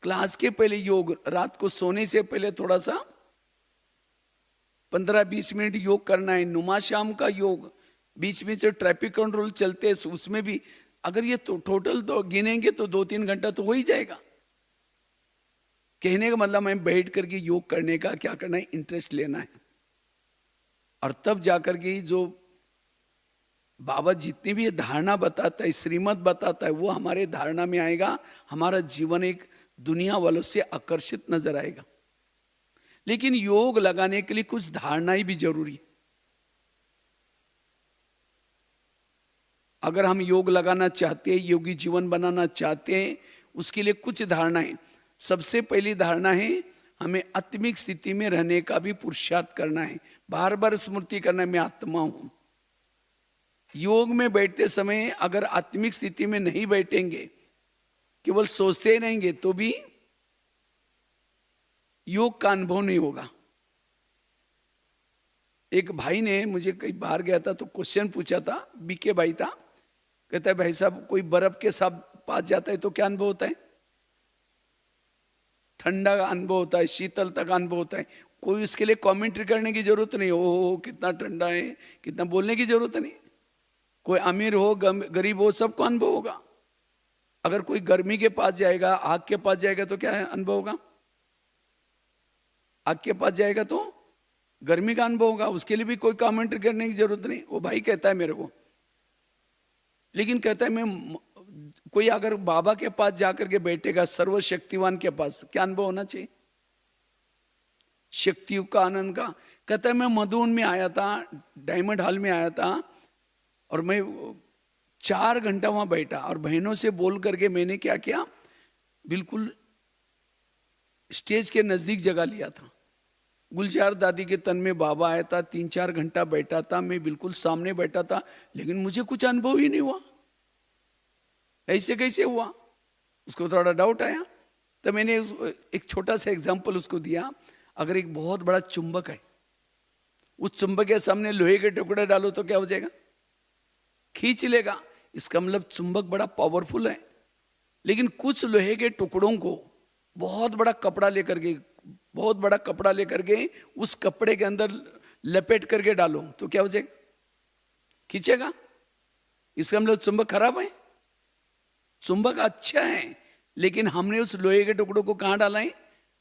क्लास के पहले योग, रात को सोने से पहले थोड़ा सा 15-20 मिनट योग करना है। नुमा शाम का योग, बीच में से ट्रैफिक कंट्रोल चलते हैं, उसमें भी अगर ये तो टोटल तो गिनेंगे तो 2-3 घंटा तो हो ही जाएगा। कहने का मतलब मैं बैठ करके योग करने का क्या करना है, इंटरेस्ट लेना है। और तब जाकर के जो बाबा जितनी भी धारणा बताता है, श्रीमत बताता है, वो हमारे धारणा में आएगा। हमारा जीवन एक दुनिया वालों से आकर्षित नजर आएगा। लेकिन योग लगाने के लिए कुछ धारणाएं भी जरूरी है। अगर हम योग लगाना चाहते हैं, योगी जीवन बनाना चाहते हैं, उसके लिए कुछ धारणाएं। सबसे पहली धारणा है, हमें आत्मिक स्थिति में रहने का भी पुरुषार्थ करना है। बार बार स्मृति करना है, मैं आत्मा हूं। योग में बैठते समय अगर आत्मिक स्थिति में नहीं बैठेंगे, केवल सोचते ही रहेंगे, तो भी योग का अनुभव नहीं होगा। एक भाई ने मुझे कहीं बाहर गया था तो क्वेश्चन पूछा था, बीके भाई था, कहता है भाई साहब कोई बर्फ के साथ पास जाता है तो क्या अनुभव होता है। ठंडा का अनुभव होता है, शीतलता का अनुभव होता है। कोई उसके लिए कमेंट्री करने की जरूरत नहीं, ओ कितना ठंडा है, कितना बोलने की जरूरत नहीं। कोई अमीर हो गरीब हो, सबको अनुभव होगा। अगर कोई गर्मी के पास जाएगा, आग के पास जाएगा तो क्या अनुभव होगा। आग के पास जाएगा तो गर्मी का अनुभव होगा, उसके लिए भी कोई कमेंट्री करने की जरूरत नहीं। वो भाई कहता है मेरे को, लेकिन कहता है मैं, कोई अगर बाबा के पास जाकर के बैठेगा, सर्वशक्तिवान के पास, क्या अनुभव होना चाहिए, शक्तियों का, आनंद का। कहता है मैं मधुबन में आया था, डायमंड हॉल में आया था, और मैं 4 घंटा वहां बैठा, और बहनों से बोल करके मैंने क्या किया, बिल्कुल स्टेज के नजदीक जगह लिया था। गुलजार दादी के तन में बाबा आया था, 3-4 घंटा बैठा था, मैं बिल्कुल सामने बैठा था, लेकिन मुझे कुछ अनुभव ही नहीं हुआ। ऐसे कैसे हुआ, उसको थोड़ा डाउट आया। तो मैंने एक छोटा सा एग्जाम्पल उसको दिया। अगर एक बहुत बड़ा चुंबक है, उस चुंबक के सामने लोहे के टुकड़े डालो तो क्या हो जाएगा, खींच लेगा। इसका मतलब चुंबक बड़ा पावरफुल है। लेकिन कुछ लोहे के टुकड़ों को बहुत बड़ा कपड़ा लेकर के उस कपड़े के अंदर लपेट करके डालो तो क्या हो जाएगा, खींचेगा। इसका मतलब चुंबक खराब है, चुंबक अच्छा है, लेकिन हमने उस लोहे के टुकड़ों को कहां डाला है,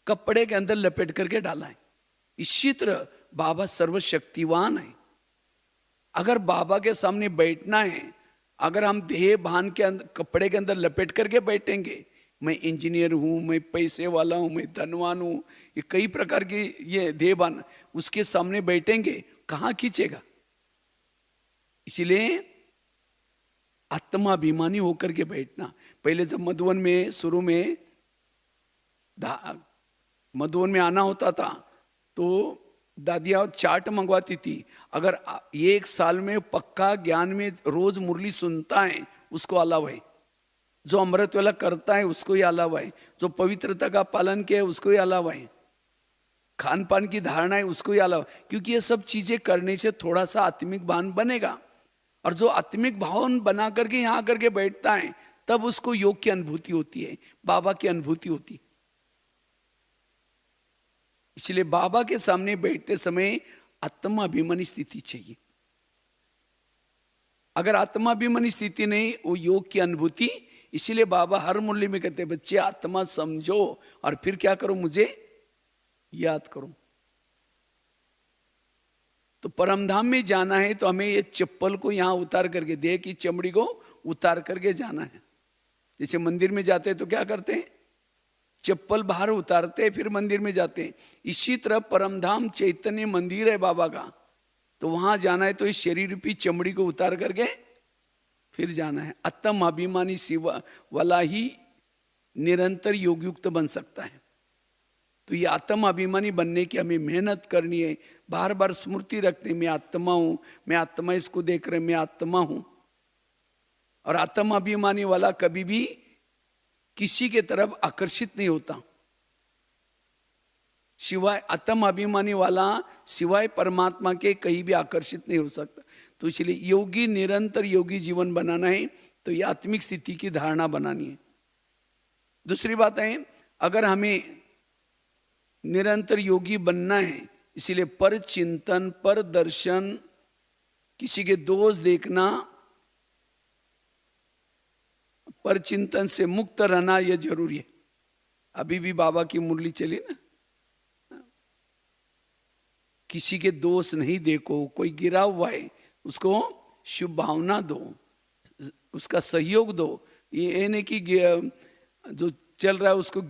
कपड़े के अंदर लपेट करके डाला है। इसी तरह बाबा सर्वशक्तिवान है। अगर बाबा के सामने बैठना है, अगर हम देह भान के अंदर, कपड़े के अंदर लपेट करके बैठेंगे, मैं इंजीनियर हूं, मैं पैसे वाला हूं, मैं धनवान हूं, ये कई प्रकार की ये देह भान, उसके सामने बैठेंगे, कहां खींचेगा। इसीलिए आत्माभिमानी होकर के बैठना। पहले जब मधुवन में शुरू में मधुवन में आना होता था तो दादियाँ चार्ट मंगवाती थी, अगर ये 1 साल में पक्का ज्ञान में रोज मुरली सुनता है उसको अलाव है, जो अमृत वेला करता है उसको ही अलाव है, जो पवित्रता का पालन किया है उसको ही अलाव है, खान पान की धारणा है उसको ही अलाव, क्योंकि ये सब चीजें करने से थोड़ा सा आत्मिक भान बनेगा। और जो आत्मिक भावन बना करके यहाँ करके बैठता है तब उसको योग की अनुभूति होती है, बाबा की अनुभूति होती है। इसलिए बाबा के सामने बैठते समय आत्माभिमानी स्थिति चाहिए। अगर आत्माभिमानी स्थिति नहीं, वो योग की अनुभूति। इसीलिए बाबा हर मुरली में कहते हैं, बच्चे आत्मा समझो और फिर क्या करो, मुझे याद करो। तो परमधाम में जाना है तो हमें ये चप्पल को यहां उतार करके, देह की चमड़ी को उतार करके जाना है। जैसे मंदिर में जाते हैं तो क्या करते हैं, चप्पल बाहर उतारते हैं फिर मंदिर में जाते हैं। इसी तरह परमधाम चैतन्य मंदिर है बाबा का, तो वहां जाना है तो इस शरीर रूपी चमड़ी को उतार करके फिर जाना है। आत्म अभिमानी शिव वाला ही निरंतर योगयुक्त बन सकता है। तो ये आत्म अभिमानी बनने की हमें मेहनत करनी है, बार बार स्मृति रखते हैं, मैं आत्मा हूं, मैं आत्मा, इसको देख रहे मैं आत्मा हूं। और आत्म अभिमानी वाला कभी भी किसी के तरफ आकर्षित नहीं होता, सिवाय आत्म अभिमानी वाला सिवाय परमात्मा के कहीं भी आकर्षित नहीं हो सकता। तो इसलिए योगी निरंतर योगी जीवन बनाना है तो ये आत्मिक स्थिति की धारणा बनानी है। दूसरी बात है, अगर हमें निरंतर योगी बनना है, इसीलिए पर चिंतन, पर दर्शन, किसी के दोष देखना, पर चिंतन से मुक्त रहना यह जरूरी है। अभी भी बाबा की मुरली चली ना, किसी के दोष नहीं देखो, कोई गिरा हुआ है उसको शुभ भावना दो, उसका सहयोग दो। ये नहीं कि जो चल रहा है उसको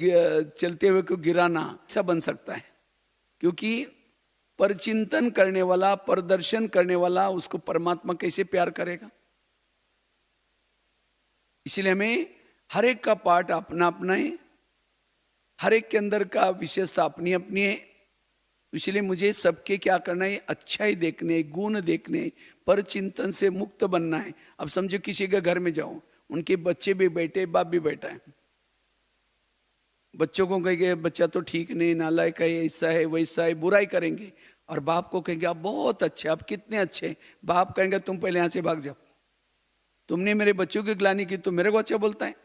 चलते हुए को गिराना, ऐसा बन सकता है। क्योंकि परचिंतन करने वाला, प्रदर्शन करने वाला, उसको परमात्मा कैसे प्यार करेगा। इसलिए हमें हर एक का पार्ट अपना अपना है, हर एक के अंदर का विशेषता अपनी अपनी है। इसलिए मुझे सबके क्या करना है, अच्छाई देखने, गुण देखने, पर चिंतन से मुक्त बनना है। अब समझो किसी के घर में जाओ, उनके बच्चे भी बैठे, बाप भी बैठा है, बच्चों को कहेंगे बच्चा तो ठीक नहीं, नालायक है, ऐसा है वैसा है, बुराई करेंगे। और बाप को कहेंगे आप बहुत अच्छे, आप कितने अच्छे। बाप कहेंगे तुम पहले यहाँ से भाग जाओ, तुमने मेरे बच्चों की गिलानी की तो मेरे को अच्छा बोलता है।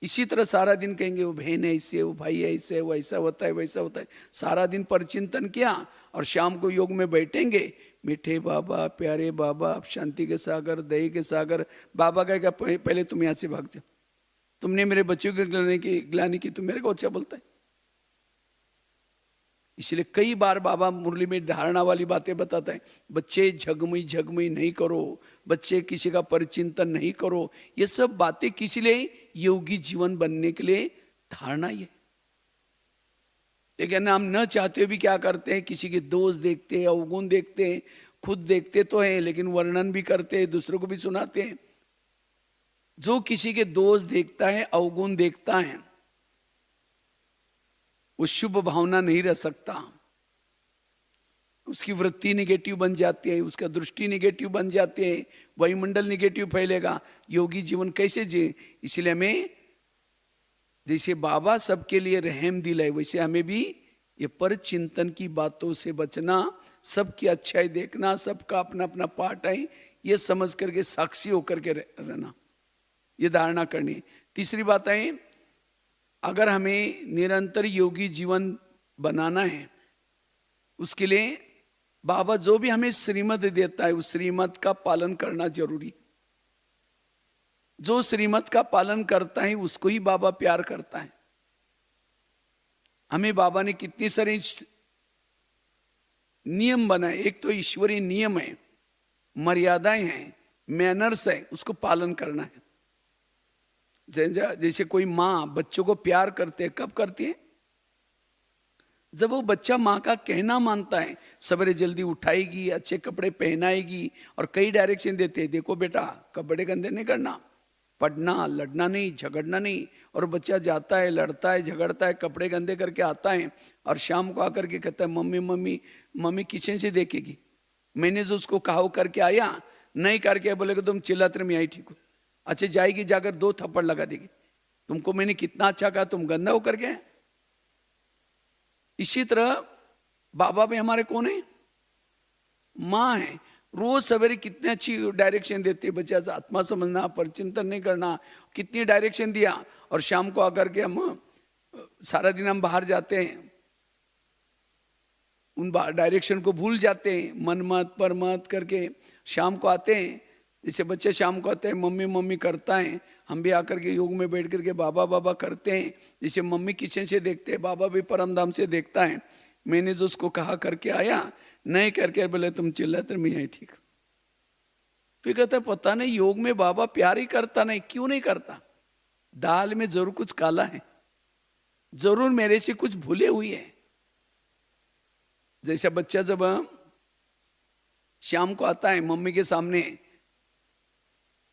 इसी तरह सारा दिन कहेंगे वो बहन है ऐसे, वो भाई है ऐसे, वो ऐसा होता है वैसा होता है। सारा दिन परचिंतन किया और शाम को योग में बैठेंगे, मीठे बाबा, प्यारे बाबा, शांति के सागर, दही के सागर। बाबा कहेगा पहले तुम यहाँ से भाग जाओ, तुमने मेरे बच्चों की गिलानी की तो मेरे को अच्छा बोलता है। इसलिए कई बार बाबा मुरली में धारणा वाली बातें बताता है, बच्चे झगमुई झगमुई नहीं करो, बच्चे किसी का परिचिंतन नहीं करो। ये सब बातें किसी लिए, योगी जीवन बनने के लिए धारणा ये। लेकिन हम न चाहते भी क्या करते हैं, किसी के दोष देखते हैं, अवगुण देखते हैं, खुद देखते तो हैं लेकिन वर्णन भी करते हैं, दूसरों को भी सुनाते हैं। जो किसी के दोष देखता है, अवगुण देखता है, वो शुभ भावना नहीं रह सकता। उसकी वृत्ति निगेटिव बन जाती है, उसका दृष्टि निगेटिव बन जाती है, वायुमंडल निगेटिव फैलेगा। योगी जीवन कैसे जिए। इसलिए हमें जैसे बाबा सबके लिए रहम दिल है, वैसे हमें भी ये पर चिंतन की बातों से बचना, सबकी अच्छाई देखना, सबका अपना अपना पार्ट है, ये समझ करके साक्षी होकर के रहना, ये धारणा करनी। तीसरी बात है, अगर हमें निरंतर योगी जीवन बनाना है, उसके लिए बाबा जो भी हमें श्रीमत देता है उस श्रीमत का पालन करना जरूरी। जो श्रीमत का पालन करता है उसको ही बाबा प्यार करता है। हमें बाबा ने कितने सारे नियम बनाए, एक तो ईश्वरीय नियम है, मर्यादाएं हैं, मैनर्स है, उसको पालन करना है। जैसे कोई माँ बच्चों को प्यार करते है, कब करती है, जब वो बच्चा माँ का कहना मानता है, सवेरे जल्दी उठाएगी, अच्छे कपड़े पहनाएगी और कई डायरेक्शन देते हैं, देखो बेटा कपड़े गंदे नहीं करना, पढ़ना, लड़ना नहीं, झगड़ना नहीं। और बच्चा जाता है, लड़ता है, झगड़ता है, कपड़े गंदे करके आता है और शाम को आकर के कहता है मम्मी मम्मी मम्मी किचन से देखेगी, मैंने जो उसको कहा वो करके आया, नहीं करके बोलेगा तुम चिल्लाते में आई ठीक हो। अच्छा जाएगी, जाकर 2 थप्पड़ लगा देगी, तुमको मैंने कितना अच्छा कहा, तुम गंदा होकर के। इसी तरह बाबा भी हमारे कौन है? माँ है। रोज सवेरे कितने अच्छी डायरेक्शन देते, बच्चा आत्मा समझना, परचिंतन नहीं करना, कितनी डायरेक्शन दिया। और शाम को आकर के हम सारा दिन हम बाहर जाते हैं, उन डायरेक्शन को भूल जाते हैं, मन मत पर मत करके शाम को आते हैं। जैसे बच्चे शाम को आते हैं मम्मी मम्मी करता है, हम भी आकर के योग में बैठ करके बाबा बाबा करते हैं। जैसे मम्मी किचन से देखते हैं, बाबा भी परमधाम से देखता है, मैंने जो उसको कहा करके आया, नहीं करके बोले तुम चिल्लाते मैं यही ठीक। फिर कहता है पता नहीं योग में बाबा प्यार ही करता नहीं, क्यों नहीं करता? दाल में जरूर कुछ काला है, जरूर मेरे से कुछ भूले हुई है। जैसे बच्चा जब शाम को आता है मम्मी के सामने,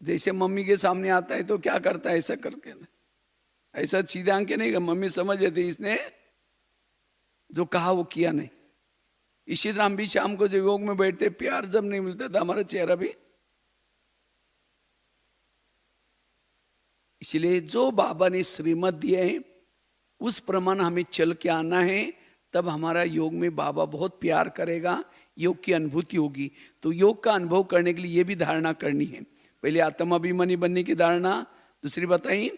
जैसे मम्मी के सामने आता है तो क्या करता है, ऐसा करके, ऐसा सीधा आंखें नहीं, मम्मी समझ जाती इसने जो कहा वो किया नहीं। इसी तरह हम भी शाम को जो योग में बैठते, प्यार जब नहीं मिलता था हमारा चेहरा भी। इसलिए जो बाबा ने श्रीमत दिए हैं उस प्रमाण हमें चल के आना है, तब हमारा योग में बाबा बहुत प्यार करेगा, योग की अनुभूति होगी। तो योग का अनुभव करने के लिए ये भी धारणा करनी है। पहले आत्माभिमानी बनने की धारणा, दूसरी बताई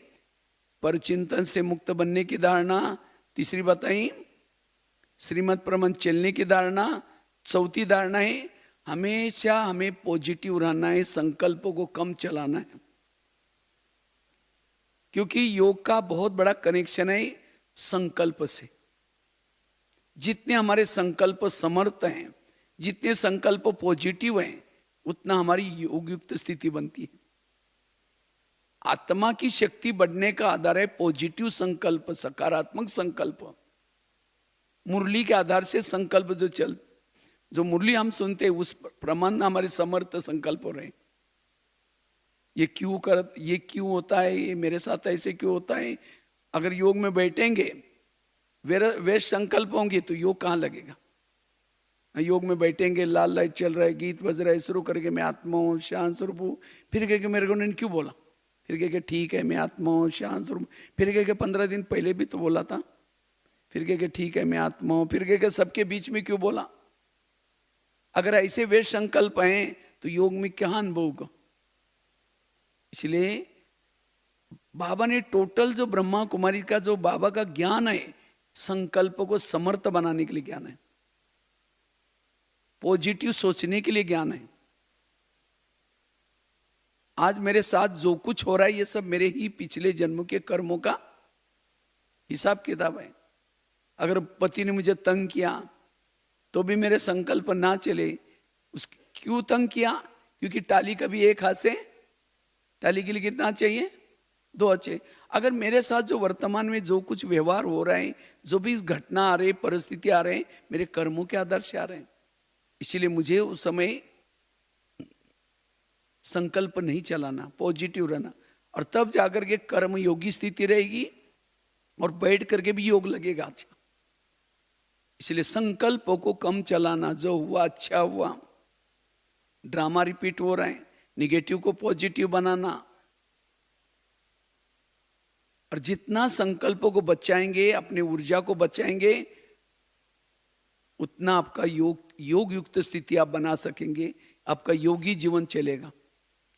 परचिंतन से मुक्त बनने की धारणा, तीसरी बताई श्रीमत प्रमाण चलने की धारणा, चौथी धारणा है हमेशा हमें पॉजिटिव रहना है, संकल्पों को कम चलाना है। क्योंकि योग का बहुत बड़ा कनेक्शन है संकल्प से। जितने हमारे संकल्प समर्थ हैं, जितने संकल्प पॉजिटिव हैं, उतना हमारी योग युक्त स्थिति बनती है। आत्मा की शक्ति बढ़ने का आधार है पॉजिटिव संकल्प, सकारात्मक संकल्प। मुरली के आधार से संकल्प जो मुरली हम सुनते हैं उस प्रमाण हमारे समर्थ संकल्प हो रहे। ये क्यों होता है, ये मेरे साथ ऐसे क्यों होता है। अगर योग में बैठेंगे वे संकल्प होंगे तो योग कहाँ लगेगा। योग में बैठेंगे, लाल लाइट चल रहा है, गीत बज रहा है, शुरू करके मैं आत्मा हूँ, शांत स्वरूप हूँ, फिर कह के मेरे को उन्होंने क्यों बोला, फिर कह के ठीक है मैं आत्मा हूँ, शांत स्वरूप, फिर कह के 15 दिन पहले भी तो बोला था, फिर कह के ठीक है मैं आत्मा हूँ, फिर कह के सबके बीच में क्यों बोला। अगर ऐसे वे संकल्प हैं तो योग में क्या अनुभव होगा। इसलिए बाबा ने टोटल जो ब्रह्मा कुमारी का जो बाबा का ज्ञान है, संकल्प को समर्थ बनाने के लिए ज्ञान है, पॉजिटिव सोचने के लिए ज्ञान है। आज मेरे साथ जो कुछ हो रहा है ये सब मेरे ही पिछले जन्म के कर्मों का हिसाब किताब है। अगर पति ने मुझे तंग किया तो भी मेरे संकल्प ना चले, क्यों तंग किया, क्योंकि टाली कभी एक हाथ से, टाली के लिए कितना चाहिए, 2 अच्छे। अगर मेरे साथ जो वर्तमान में जो कुछ व्यवहार हो रहा है, जो भी घटना आ रही, परिस्थिति आ रहे, मेरे कर्मों के आधार से आ रहे हैं। इसीलिए मुझे उस समय संकल्प नहीं चलाना, पॉजिटिव रहना, और तब जाकर के कर्म योगी स्थिति रहेगी और बैठ करके भी योग लगेगा अच्छा। इसलिए संकल्पों को कम चलाना, जो हुआ अच्छा हुआ, ड्रामा रिपीट हो रहा है, निगेटिव को पॉजिटिव बनाना। और जितना संकल्पों को बचाएंगे, अपनी ऊर्जा को बचाएंगे, उतना आपका योग युक्त स्थिति आप बना सकेंगे, आपका योगी जीवन चलेगा।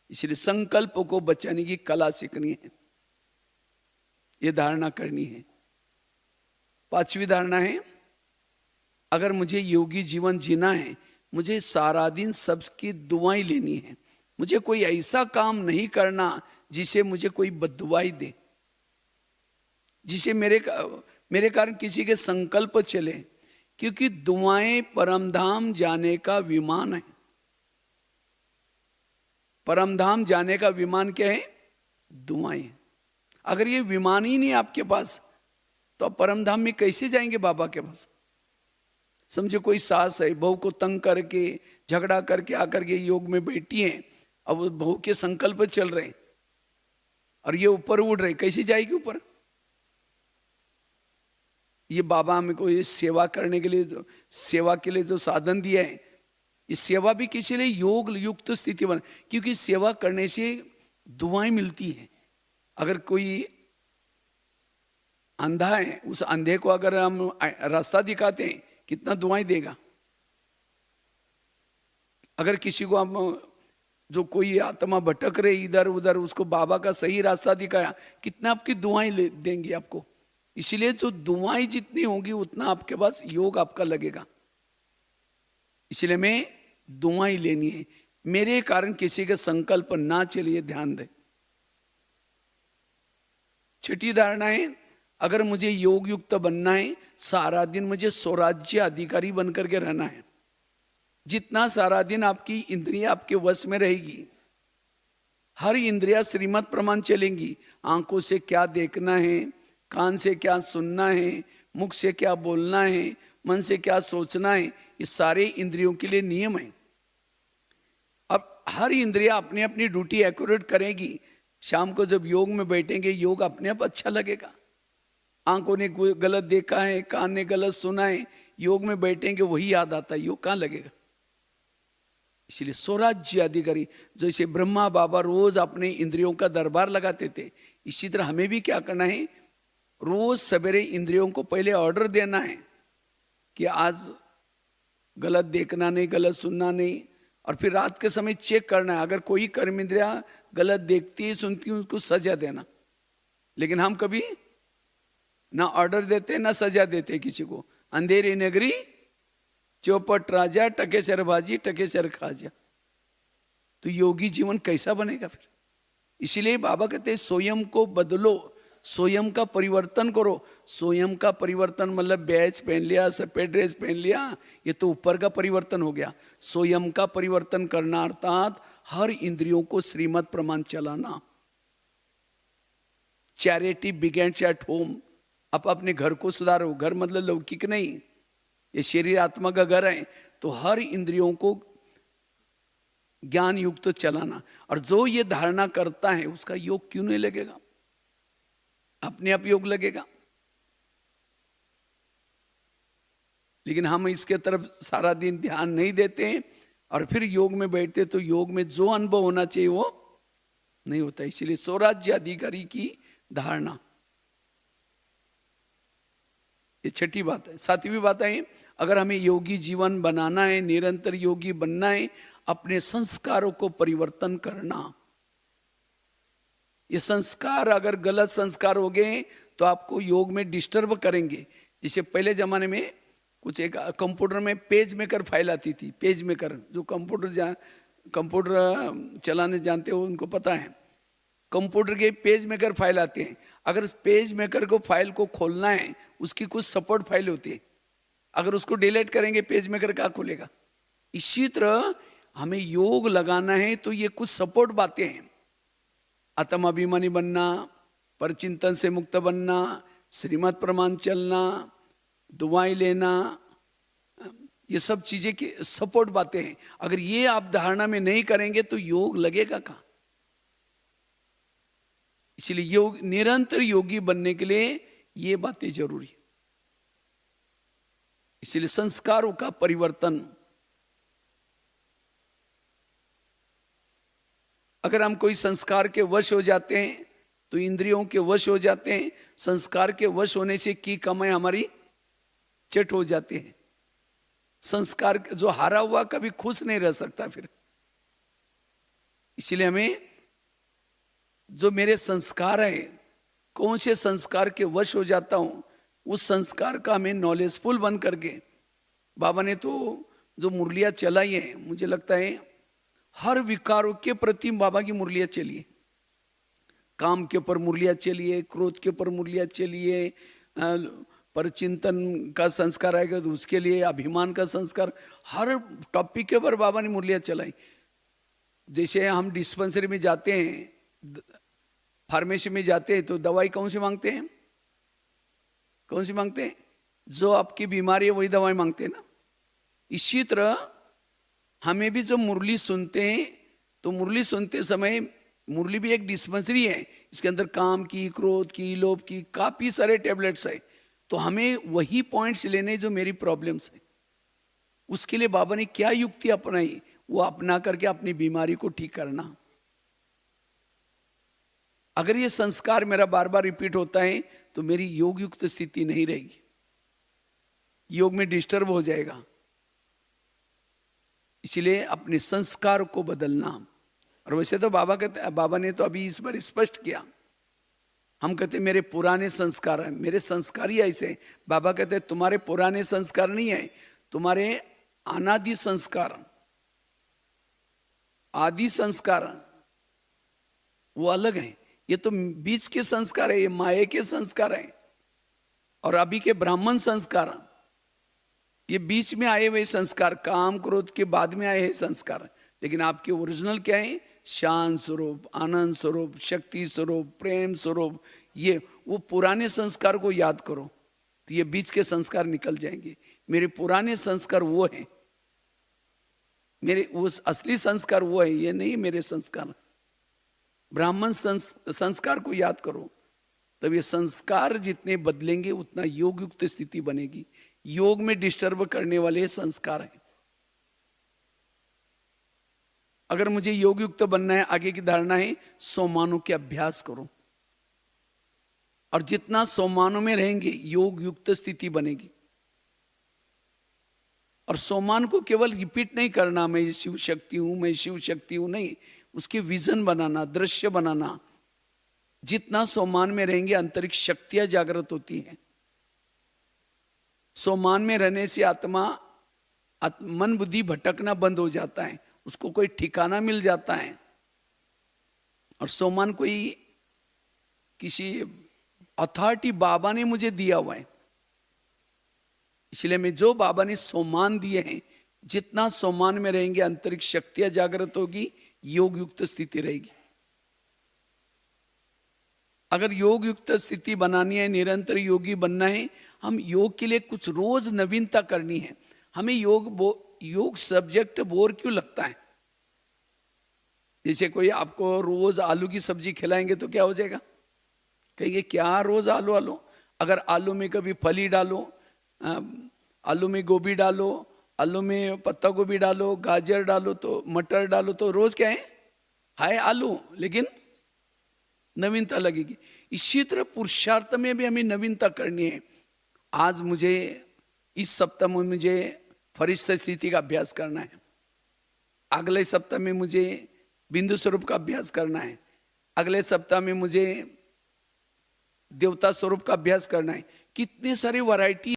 इसलिए संकल्पों को बचाने की कला सीखनी है, ये धारणा करनी है। 5वीं धारणा है, अगर मुझे योगी जीवन जीना है, मुझे सारा दिन सबकी दुआएं लेनी है। मुझे कोई ऐसा काम नहीं करना जिसे मुझे कोई बददुआई दे, जिसे मेरे कारण किसी के संकल्प चले, क्योंकि दुआएं परमधाम जाने का विमान है। परमधाम जाने का विमान क्या है, दुआएं। अगर ये विमान ही नहीं आपके पास तो आप परमधाम में कैसे जाएंगे बाबा के पास। समझो कोई सास है, बहू को तंग करके झगड़ा करके आकर के योग में बैठी है, अब वो बहू के संकल्प चल रहे हैं और ये ऊपर उड़ रहे, कैसे जाएगी ऊपर? ये बाबा हमको ये सेवा करने के लिए, सेवा के लिए जो साधन दिया है, ये सेवा भी किसी लिए योग युक्त स्थिति बन, क्योंकि सेवा करने से दुआएं मिलती हैं। अगर कोई अंधा है, उस अंधे को अगर हम रास्ता दिखाते हैं, कितना दुआएं देगा। अगर किसी को हम, जो कोई आत्मा भटक रहे इधर उधर, उसको बाबा का सही रास्ता दिखाया, कितना आपकी दुआएं देंगे आपको। इसलिए जो दुआएं जितनी होंगी उतना आपके पास योग आपका लगेगा। इसलिए मैं दुआएं लेनी है, मेरे कारण किसी का संकल्प ना चलिए, ध्यान दें। छठी धारणा है, अगर मुझे योग युक्त बनना है, सारा दिन मुझे स्वराज्य अधिकारी बनकर के रहना है। जितना सारा दिन आपकी इंद्रियां आपके वश में रहेगी, हर इंद्रिया श्रीमत प्रमाण चलेंगी। आंखों से क्या देखना है, कान से क्या सुनना है, मुख से क्या बोलना है, मन से क्या सोचना है, ये सारे इंद्रियों के लिए नियम है। अब हर इंद्रिया अपनी अपनी ड्यूटी एक्यूरेट करेगी। शाम को जब योग में बैठेंगे, योग अपने आप अच्छा लगेगा। आंखों ने गलत देखा है, कान ने गलत सुना है, योग में बैठेंगे वही याद आता है, योग कहाँ लगेगा। इसलिए स्वराज्य अधिकारी, जैसे ब्रह्मा बाबा रोज अपने इंद्रियों का दरबार लगाते थे, इसी तरह हमें भी क्या करना है, रोज सवेरे इंद्रियों को पहले ऑर्डर देना है कि आज गलत देखना नहीं, गलत सुनना नहीं, और फिर रात के समय चेक करना है। अगर कोई कर्म इंद्रिया गलत देखती है, सुनती है, उसको सजा देना। लेकिन हम कभी ना ऑर्डर देते ना सजा देते किसी को। अंधेरी नगरी चौपट राजा, टके सरबाजी टके सर खाजा। तो योगी जीवन कैसा बनेगा फिर? इसीलिए बाबा कहते हैं स्वयं को बदलो, स्वयं का परिवर्तन करो। स्वयं का परिवर्तन मतलब बैच पहन लिया, सफेद ड्रेस पहन लिया, ये तो ऊपर का परिवर्तन हो गया। स्वयं का परिवर्तन करना अर्थात हर इंद्रियों को श्रीमत प्रमाण चलाना। Charity begins at home. आप अपने घर को सुधारो। घर मतलब लौकिक नहीं, ये शरीर आत्मा का घर है। तो हर इंद्रियों को ज्ञान युक्त तो चलाना। और जो ये धारणा करता है उसका योग क्यों नहीं लगेगा? अपने आप योग लगेगा। लेकिन हम इसके तरफ सारा दिन ध्यान नहीं देते हैं और फिर योग में बैठते, तो योग में जो अनुभव होना चाहिए वो नहीं होता। इसलिए स्वराज्य अधिकारी की धारणा, ये छठी बात है। सातवीं बात है, अगर हमें योगी जीवन बनाना है, निरंतर योगी बनना है, अपने संस्कारों को परिवर्तन करना। ये संस्कार अगर गलत संस्कार हो गए तो आपको योग में डिस्टर्ब करेंगे। जैसे पहले जमाने में कुछ एक कंप्यूटर में पेज मेकर फाइल आती थी। पेज मेकर, जो कंप्यूटर चलाने जानते हो उनको पता है, कंप्यूटर के पेज मेकर फाइल आते हैं। अगर पेज मेकर को फाइल को खोलना है, उसकी कुछ सपोर्ट फाइल होती है, अगर उसको डिलीट करेंगे पेज मेकर क्या खोलेगा। इसी तरह हमें योग लगाना है तो ये कुछ सपोर्ट बातें हैं। आत्माभिमानी बनना, परचिंतन से मुक्त बनना, श्रीमत प्रमाण चलना, दुआएं लेना, ये सब चीजें की सपोर्ट बातें हैं। अगर ये आप धारणा में नहीं करेंगे तो योग लगेगा कहाँ? इसलिए योग, निरंतर योगी बनने के लिए ये बातें जरूरी है। इसलिए संस्कारों का परिवर्तन। अगर हम कोई संस्कार के वश हो जाते हैं तो इंद्रियों के वश हो जाते हैं। संस्कार के वश होने से की कमाई हमारी चट हो जाती है। संस्कार जो हारा हुआ कभी खुश नहीं रह सकता फिर। इसलिए हमें जो मेरे संस्कार है, कौन से संस्कार के वश हो जाता हूं, उस संस्कार का हमें नॉलेजफुल बन करके, बाबा ने तो जो मुरलियां चलाई है, मुझे लगता है हर विकारों के प्रति बाबा की मुरलियां चलिए। काम के ऊपर मुरलियां चलिए, क्रोध के ऊपर मुरलियां चलिए, परचिंतन का संस्कार आएगा तो उसके लिए, अभिमान का संस्कार, हर टॉपिक के ऊपर बाबा ने मुरलियां चलाई। जैसे हम डिस्पेंसरी में जाते हैं, फार्मेसी में जाते हैं तो दवाई कौन सी मांगते हैं? जो आपकी बीमारी है वही दवाई मांगते हैं ना। इसी तरह हमें भी जब मुरली सुनते हैं तो मुरली सुनते समय, मुरली भी एक डिस्पेंसरी है, इसके अंदर काम की, क्रोध की, लोभ की काफी सारे टेबलेट्स है। तो हमें वही पॉइंट्स लेने जो मेरी प्रॉब्लम्स है। उसके लिए बाबा ने क्या युक्ति अपनाई, वो अपना करके अपनी बीमारी को ठीक करना। अगर ये संस्कार मेरा बार बार रिपीट होता है तो मेरी योग युक्त स्थिति नहीं रहेगी, योग में डिस्टर्ब हो जाएगा। इसलिए अपने संस्कार को बदलना। और वैसे तो बाबा ने तो अभी इस बार स्पष्ट किया। हम कहते मेरे पुराने संस्कार हैं, मेरे संस्कार ही ऐसे। बाबा कहते तुम्हारे पुराने संस्कार नहीं है, तुम्हारे अनादि संस्कार, आदि संस्कार वो अलग है। ये तो बीच के संस्कार है, ये माया के संस्कार है। और अभी के ब्राह्मण संस्कार, ये बीच में आए हुए संस्कार, काम क्रोध के बाद में आए हैं संस्कार। लेकिन आपके ओरिजिनल क्या है? शांत स्वरूप, आनंद स्वरूप, शक्ति स्वरूप, प्रेम स्वरूप। ये वो पुराने संस्कार को याद करो तो ये बीच के संस्कार निकल जाएंगे। मेरे पुराने संस्कार वो हैं, मेरे वो असली संस्कार वो है, ये नहीं मेरे संस्कार। ब्राह्मण संस्कार को याद करो, तब ये संस्कार जितने बदलेंगे उतना योग युक्त स्थिति बनेगी। योग में डिस्टर्ब करने वाले संस्कार हैं। अगर मुझे योग युक्त बनना है, आगे की धारणा है सोमानों के अभ्यास करो। और जितना सोमानों में रहेंगे योग युक्त स्थिति बनेगी। और सोमान को केवल रिपीट नहीं करना, मैं शिव शक्ति हूं, मैं शिव शक्ति हूं, नहीं, उसके विजन बनाना, दृश्य बनाना। जितना सोमान में रहेंगे अंतरिक्ष शक्तियां जागृत होती हैं। सोमान में रहने से आत्मा मन बुद्धि भटकना बंद हो जाता है, उसको कोई ठिकाना मिल जाता है। और सोमान कोई किसी अथॉरिटी बाबा ने मुझे दिया हुआ है। इसलिए मैं जो बाबा ने सोमान दिए हैं, जितना सोमान में रहेंगे अंतरिक्ष शक्तियां जागृत होगी, योग युक्त स्थिति रहेगी। अगर योग युक्त स्थिति बनानी है, निरंतर योगी बनना है, हम योग के लिए कुछ रोज नवीनता करनी है। हमें योग सब्जेक्ट बोर क्यों लगता है? जैसे कोई आपको रोज आलू की सब्जी खिलाएंगे तो क्या हो जाएगा? कहेंगे क्या रोज आलू आलू। अगर आलू में कभी फली डालो, आलू में गोभी डालो, आलू में पत्ता गोभी डालो, गाजर डालो, तो मटर डालो, तो रोज क्या है आलू, लेकिन नवीनता लगेगी। इसी तरह पुरुषार्थ में भी हमें नवीनता करनी है। आज मुझे इस सप्ताह में मुझे फरिश्ता स्थिति का अभ्यास करना है, अगले सप्ताह में मुझे बिंदु स्वरूप का अभ्यास करना है, अगले सप्ताह में मुझे देवता स्वरूप का अभ्यास करना है। कितने सारे वैरायटी